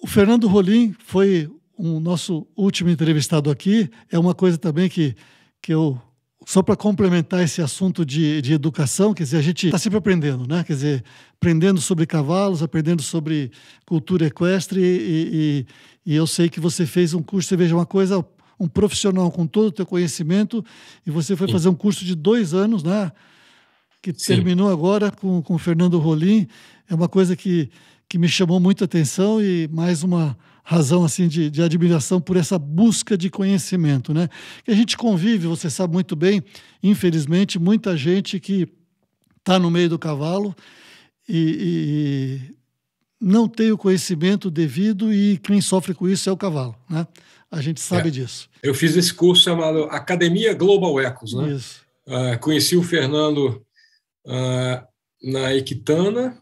O Fernando Rolim foi o nosso último entrevistado aqui. É uma coisa também que eu, só para complementar esse assunto de educação, quer dizer, a gente está sempre aprendendo, né? Quer dizer, aprendendo sobre cavalos, aprendendo sobre cultura equestre e eu sei que você fez um curso, você veja uma coisa, um profissional com todo o teu conhecimento, e você foi fazer um curso de 2 anos, né? Que terminou agora com o Fernando Rolim. É uma coisa que me chamou muita atenção e mais uma razão assim de admiração por essa busca de conhecimento, né? Que a gente convive, você sabe muito bem, infelizmente, muita gente que está no meio do cavalo e não tem o conhecimento devido e quem sofre com isso é o cavalo, né? A gente sabe disso. Eu fiz esse curso chamado Academia Global Equus, né? Isso. Conheci o Fernando na Equitana,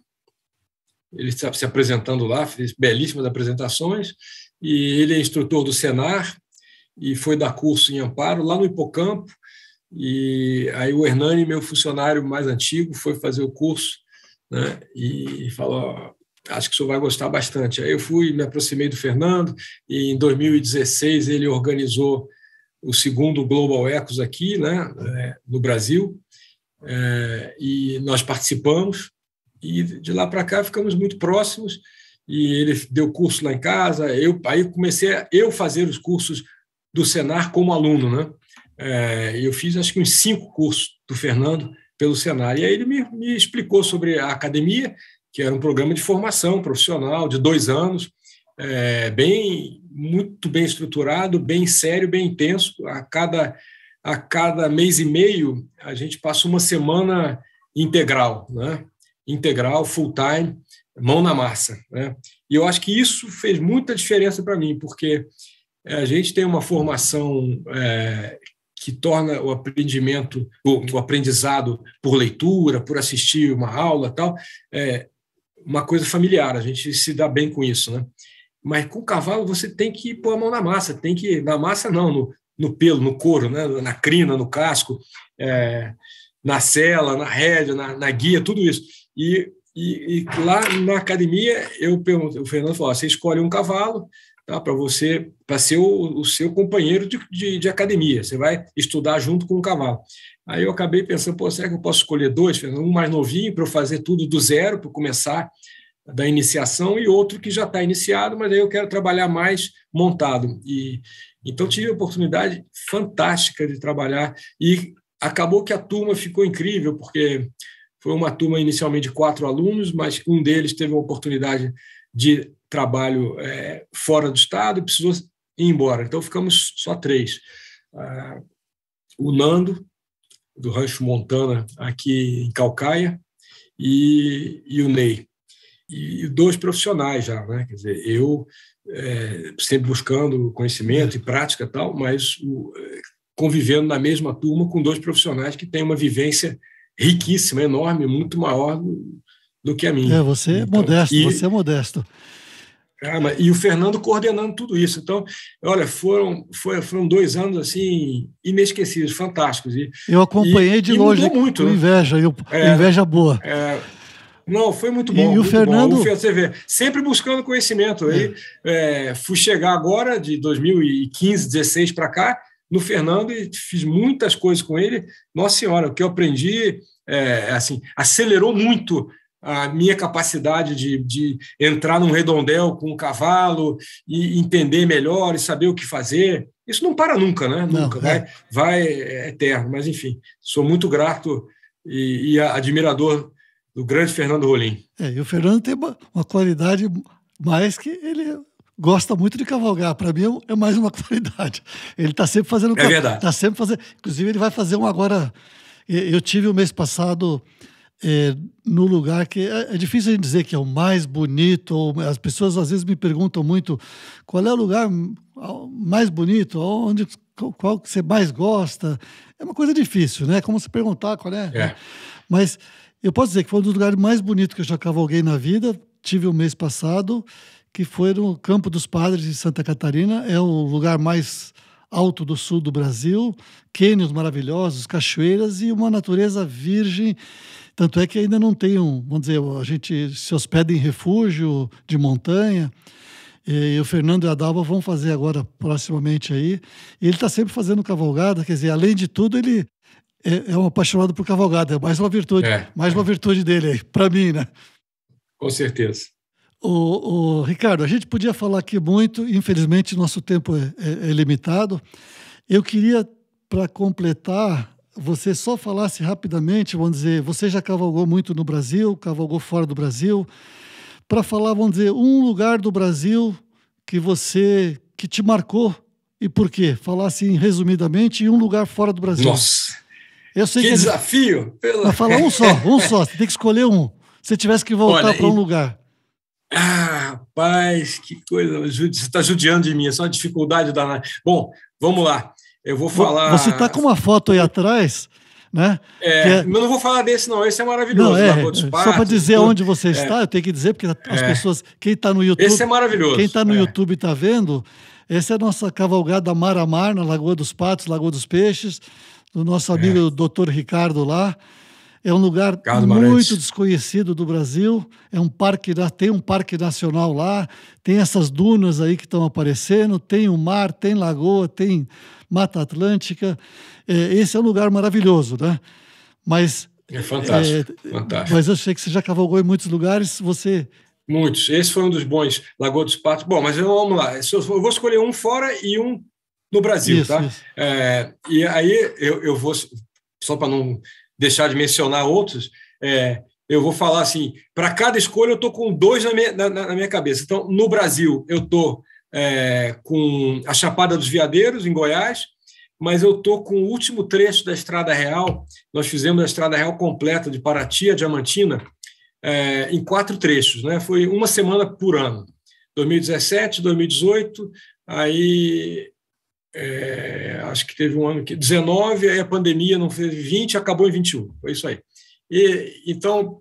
ele está se apresentando lá, fez belíssimas apresentações, e ele é instrutor do Senar e foi dar curso em Amparo, lá no Hipocampo, e aí o Hernani, meu funcionário mais antigo, foi fazer o curso, né, e falou, acho que o senhor vai gostar bastante. Aí eu me aproximei do Fernando, e em 2016 ele organizou o segundo Global Ecos aqui, né, no Brasil, e nós participamos, e de lá para cá ficamos muito próximos, e ele deu curso lá em casa, aí comecei a fazer os cursos do Senar como aluno, né? Eu fiz acho que uns 5 cursos do Fernando pelo Senar, e aí ele me explicou sobre a academia, que era um programa de formação profissional de 2 anos, muito bem estruturado, bem sério, bem intenso. A cada mês e meio, a gente passa uma semana integral, né? Integral, full time, mão na massa, né? E eu acho que isso fez muita diferença para mim, porque a gente tem uma formação que torna o aprendizado por leitura, por assistir uma aula, tal, uma coisa familiar. A gente se dá bem com isso, né? Mas com o cavalo você tem que pôr a mão na massa, na massa não, no pelo, no couro, né? Na crina, no casco, na sela, na rédea, na guia, tudo isso. E lá na academia o Fernando falou: você escolhe um cavalo, tá, para ser o seu companheiro de academia, você vai estudar junto com o cavalo. Aí eu acabei pensando, será que eu posso escolher 2, Fernando? Um mais novinho para eu fazer tudo do zero, para começar da iniciação, e outro que já está iniciado, mas aí eu quero trabalhar mais montado. Então tive a oportunidade fantástica de trabalhar, e acabou que a turma ficou incrível, porque foi uma turma inicialmente de 4 alunos, mas um deles teve uma oportunidade de trabalho fora do estado e precisou ir embora. Então ficamos só 3. O Nando, do Rancho Montana, aqui em Calcaia, e o Ney. E 2 profissionais já, né? Quer dizer, eu sempre buscando conhecimento e prática e tal, mas convivendo na mesma turma com 2 profissionais que têm uma vivência riquíssima, enorme, muito maior do que a minha. Você é modesto, você é modesto. E o Fernando coordenando tudo isso. Então, olha, foram 2 anos assim inesquecíveis, fantásticos. Eu acompanhei de longe, mudou muito, com inveja, inveja boa. Não, foi muito bom. E o Fernando... bom. Você vê, sempre buscando conhecimento. Fui chegar agora, de 2015, 2016 para cá, no Fernando, e fiz muitas coisas com ele. Nossa Senhora, o que eu aprendi acelerou muito a minha capacidade de entrar num redondel com um cavalo e entender melhor e saber o que fazer. Isso não para nunca, né? Nunca. Vai eterno. Mas, enfim, sou muito grato e admirador do grande Fernando Rolim. E o Fernando tem uma qualidade mais que ele gosta muito de cavalgar. Para mim é mais uma qualidade. Ele está sempre fazendo... É verdade. Está sempre fazendo... Inclusive, ele vai fazer um agora... Eu tive o mês passado no lugar que... É difícil a gente dizer que é o mais bonito. As pessoas às vezes me perguntam muito qual é o lugar mais bonito, qual que você mais gosta. É uma coisa difícil, né? Como se perguntar qual é. Mas eu posso dizer que foi um dos lugares mais bonitos que eu já cavalguei na vida. Tive o mês passado, que foi no Campo dos Padres, de Santa Catarina. É o lugar mais alto do sul do Brasil, cânions maravilhosos, cachoeiras e uma natureza virgem. Tanto é que ainda não tem vamos dizer, a gente se hospeda em refúgio de montanha, e o Fernando e a Dalva vão fazer agora, proximamente aí. E ele está sempre fazendo cavalgada, quer dizer, além de tudo, ele é um apaixonado por cavalgada, é mais uma virtude dele aí, para mim, né? Com certeza. Ricardo, a gente podia falar aqui muito, infelizmente nosso tempo é limitado. Eu queria, para completar, você só falasse rapidamente, vamos dizer, você já cavalgou muito no Brasil, cavalgou fora do Brasil, para falar, vamos dizer, um lugar do Brasil que te marcou e por quê? Falar assim, resumidamente, e um lugar fora do Brasil. Nossa, eu sei que desafio! Mas falar um só, você tem que escolher um. Se tivesse que voltar para um lugar. Rapaz, que coisa, você está judiando de mim, é só uma dificuldade danada. Bom, vamos lá, eu vou falar... Você está com uma foto aí atrás, né? Eu não vou falar desse não, esse é maravilhoso. Só para dizer onde você está, eu tenho que dizer, porque as pessoas, quem está no YouTube... Esse é maravilhoso. Quem está no YouTube está vendo, essa é a nossa cavalgada mar a mar, na Lagoa dos Patos, Lagoa dos Peixes, do nosso amigo Dr. Ricardo lá. É um lugar muito desconhecido do Brasil. É um parque, tem um parque nacional lá, tem essas dunas aí que estão aparecendo, tem o mar, tem lagoa, tem Mata Atlântica. Esse é um lugar maravilhoso, né? Mas é fantástico, fantástico. Mas eu sei que você já cavalgou em muitos lugares, Muitos. Esse foi um dos bons, Lagoa dos Patos. Bom, mas vamos lá. Eu vou escolher um fora e um no Brasil, isso, tá? Isso. E aí eu vou, só para não deixar de mencionar outros, eu vou falar assim, para cada escolha eu estou com dois na minha cabeça. Então, no Brasil, eu estou com a Chapada dos Veadeiros, em Goiás, mas eu estou com o último trecho da Estrada Real. Nós fizemos a Estrada Real completa de Paraty a Diamantina em 4 trechos, né? Foi uma semana por ano, 2017, 2018, aí acho que teve um ano que 19, aí a pandemia não fez 20, acabou em 21, foi isso aí. Então,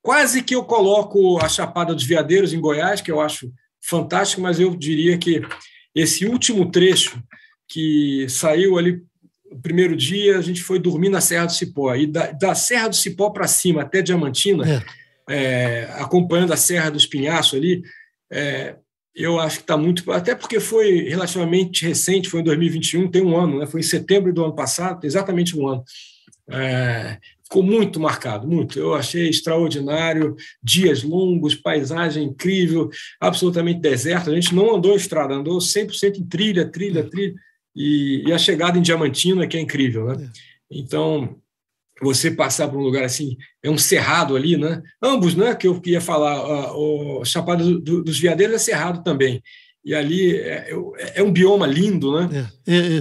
quase que eu coloco a Chapada dos Veadeiros em Goiás, que eu acho fantástico, mas eu diria que esse último trecho que saiu ali no primeiro dia, a gente foi dormir na Serra do Cipó, e da Serra do Cipó para cima até Diamantina, acompanhando a Serra do Espinhaço ali, eu acho que está muito... Até porque foi relativamente recente, foi em 2021, tem um ano, né? Foi em setembro do ano passado, exatamente um ano. Ficou muito marcado, muito. Eu achei extraordinário, dias longos, paisagem incrível, absolutamente deserto. A gente não andou em estrada, andou 100% em trilha. E a chegada em Diamantina, que é incrível, né? Então, você passar por um lugar assim, é um cerrado ali, né? Ambos, né? Que eu ia falar, o Chapada dos Veadeiros é cerrado também. E ali é um bioma lindo, né?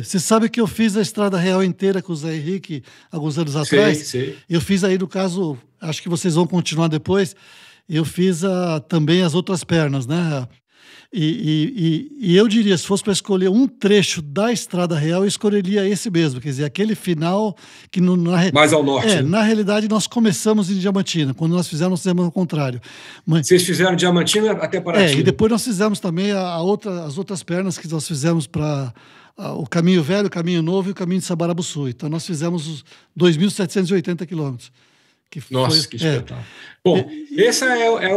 Você sabe que eu fiz a Estrada Real inteira com o Zé Henrique alguns anos atrás? Sei. Eu fiz aí, no caso, acho que vocês vão continuar depois, eu fiz também as outras pernas, né? E eu diria, se fosse para escolher um trecho da Estrada Real, eu escolheria esse mesmo, quer dizer, aquele final que... mais ao norte. Né? Na realidade, nós começamos em Diamantina. Quando nós fizemos ao contrário. Vocês fizeram Diamantina até Paraty. E depois nós fizemos também as outras pernas que nós fizemos para o Caminho Velho, o Caminho Novo e o Caminho de Sabarabuçu. Então, nós fizemos os 2.780 quilômetros. Nossa, que espetáculo. Bom, essa é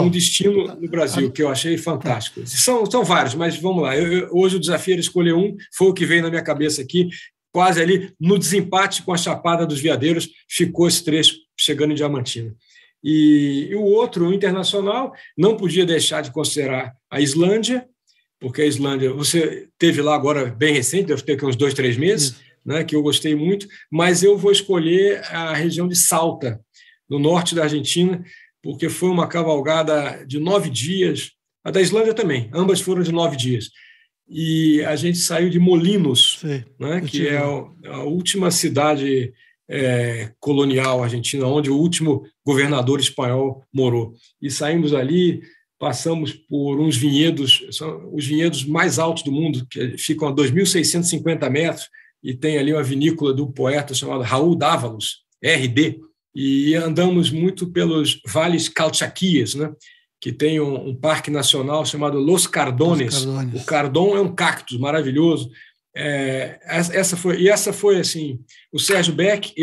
um destino no Brasil que eu achei fantástico. São vários, mas vamos lá. Hoje o desafio era escolher um, foi o que veio na minha cabeça aqui, quase ali no desempate com a Chapada dos Veadeiros, ficou esse trecho chegando em Diamantina. E o outro, o internacional, não podia deixar de considerar a Islândia, porque a Islândia, você teve lá agora bem recente, deve ter uns 2, 3 meses, né, que eu gostei muito, mas eu vou escolher a região de Salta, no norte da Argentina, porque foi uma cavalgada de 9 dias, a da Islândia também, ambas foram de 9 dias. E a gente saiu de Molinos, né, que é a última cidade colonial argentina, onde o último governador espanhol morou. E saímos ali, passamos por uns vinhedos, são os vinhedos mais altos do mundo, que ficam a 2.650 metros, e tem ali uma vinícola do poeta chamado Raul Dávalos, RD, e andamos muito pelos vales Calchaquíes, né, que tem um parque nacional chamado Los Cardones. O cardon é um cactus maravilhoso. Essa foi assim, o Sérgio Beck,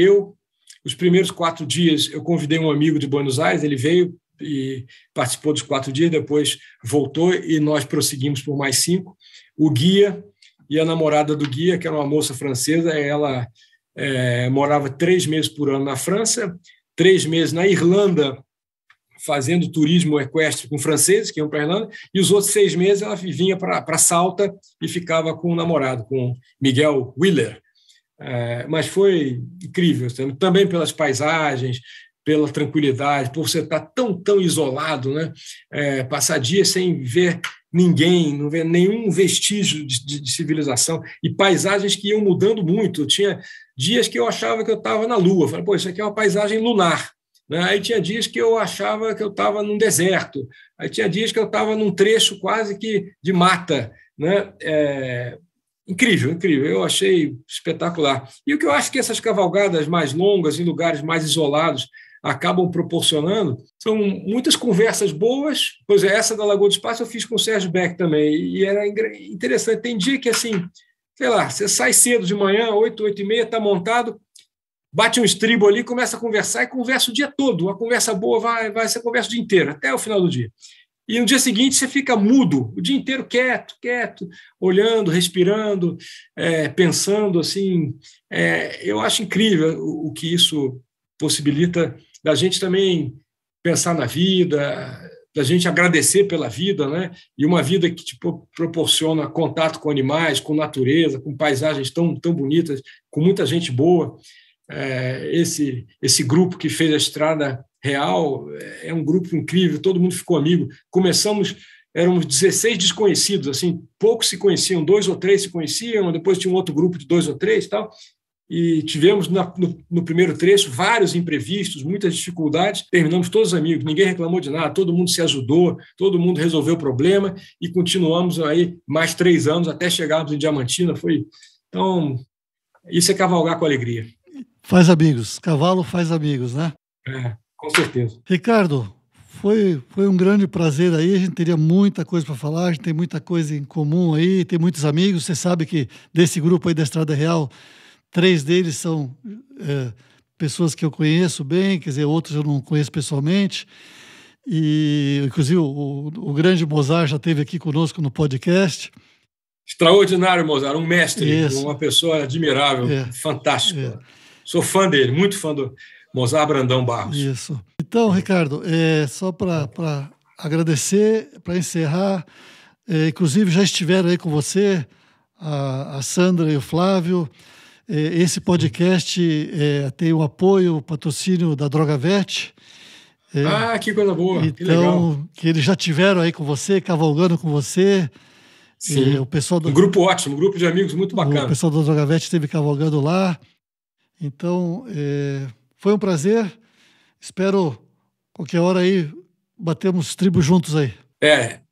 os primeiros 4 dias eu convidei um amigo de Buenos Aires, ele veio e participou dos 4 dias, depois voltou e nós prosseguimos por mais 5. O guia e a namorada do guia, que era uma moça francesa, ela morava 3 meses por ano na França, 3 meses na Irlanda, fazendo turismo equestre com franceses que iam para a Irlanda, e os outros 6 meses ela vinha para Salta e ficava com o namorado, com Miguel Willer. Mas foi incrível, também pelas paisagens, pela tranquilidade, por você estar tão isolado, né? Passar dias sem ver ninguém, não ver nenhum vestígio de civilização, e paisagens que iam mudando muito. Eu tinha dias que eu achava que eu estava na Lua, eu falei, pô, isso aqui é uma paisagem lunar. Né? Aí tinha dias que eu achava que eu estava num deserto, aí tinha dias que eu estava num trecho quase que de mata. Né? Incrível, eu achei espetacular. E o que eu acho que essas cavalgadas mais longas, em lugares mais isolados, acabam proporcionando são muitas conversas boas. Pois essa da Lagoa dos Patos eu fiz com o Sérgio Beck também, e era interessante. Tem dia que, assim, sei lá, você sai cedo de manhã, 8, 8h30, está montado, bate um estribo ali, começa a conversar e conversa o dia todo. A conversa boa vai ser conversa o dia inteiro, até o final do dia. E no dia seguinte você fica mudo, o dia inteiro quieto, olhando, respirando, pensando assim. Eu acho incrível o que isso possibilita da gente também pensar na vida, da gente agradecer pela vida, né? E uma vida que proporciona contato com animais, com natureza, com paisagens tão bonitas, com muita gente boa. Esse grupo que fez a Estrada Real é um grupo incrível, todo mundo ficou amigo. Éramos 16 desconhecidos, assim, poucos se conheciam, 2 ou 3 se conheciam, depois tinha um outro grupo de 2 ou 3 e tal. E tivemos no primeiro trecho vários imprevistos, muitas dificuldades, terminamos todos amigos, ninguém reclamou de nada, todo mundo se ajudou, todo mundo resolveu o problema e continuamos aí mais 3 anos até chegarmos em Diamantina. Então, isso é cavalgar com alegria. Faz amigos, cavalo faz amigos, né? Com certeza. Ricardo, foi um grande prazer aí, a gente teria muita coisa para falar, a gente tem muita coisa em comum aí, tem muitos amigos, você sabe que desse grupo aí da Estrada Real, 3 deles são pessoas que eu conheço bem, quer dizer, outros eu não conheço pessoalmente, e inclusive o grande Mozart já esteve aqui conosco no podcast. Extraordinário, Mozart, um mestre, uma pessoa admirável, fantástico. Sou fã dele, muito fã do Mozart Brandão Barros. Isso. Então, Ricardo, só para agradecer, para encerrar, inclusive já estiveram aí com você a Sandra e o Flávio. Esse podcast tem o apoio, o patrocínio da Drogavet. Que coisa boa, então, que legal. Que eles já tiveram aí com você, cavalgando com você. Sim, o pessoal um grupo ótimo, um grupo de amigos muito bacana. O pessoal da Drogavet esteve cavalgando lá. Então, foi um prazer. Espero qualquer hora aí batermos tribos juntos aí.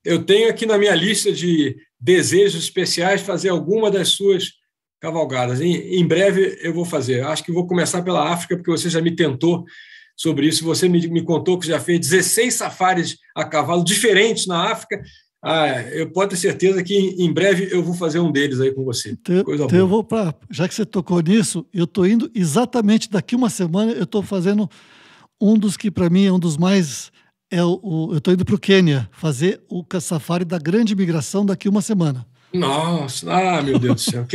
Eu tenho aqui na minha lista de desejos especiais fazer alguma das suas cavalgadas. Em breve eu vou fazer. Acho que vou começar pela África, porque você já me tentou sobre isso. Você me contou que já fez 16 safaris a cavalo diferentes na África. Eu posso ter certeza que em breve eu vou fazer um deles aí com você. Coisa boa. Eu vou já que você tocou nisso, eu estou indo exatamente daqui uma semana, eu estou fazendo um dos que para mim é um dos mais... eu estou indo para o Quênia fazer o safari da grande migração daqui uma semana. Nossa, meu Deus do céu.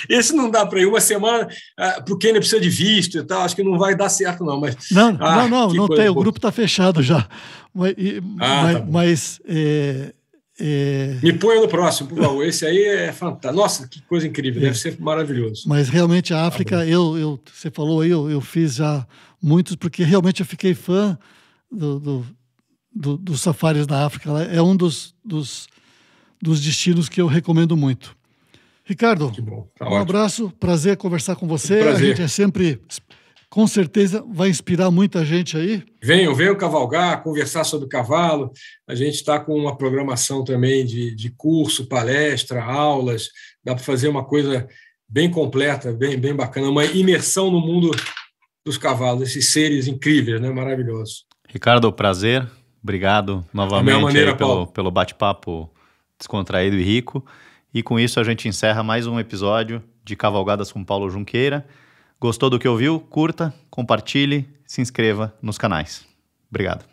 Esse não dá para ir uma semana, para o Quênia precisa de visto e tal, acho que não vai dar certo não. Mas, não tem, o grupo está fechado já. Mas me ponha no próximo, por favor. Esse aí é fantástico. Nossa, que coisa incrível, deve ser maravilhoso. Mas realmente a África, você falou aí, eu fiz já muitos, porque realmente eu fiquei fã dos safaris na África. É um dos destinos que eu recomendo muito. Ricardo, um abraço, prazer conversar com você. Prazer. A gente sempre, com certeza, vai inspirar muita gente aí. Venham cavalgar, conversar sobre cavalo. A gente está com uma programação também de curso, palestra, aulas. Dá para fazer uma coisa bem completa, bem bacana, uma imersão no mundo dos cavalos, esses seres incríveis, né? Maravilhosos. Ricardo, prazer. Obrigado novamente pelo bate-papo descontraído e rico. E com isso a gente encerra mais um episódio de Cavalgadas com Paulo Junqueira. Gostou do que ouviu? Curta, compartilhe, se inscreva nos canais. Obrigado.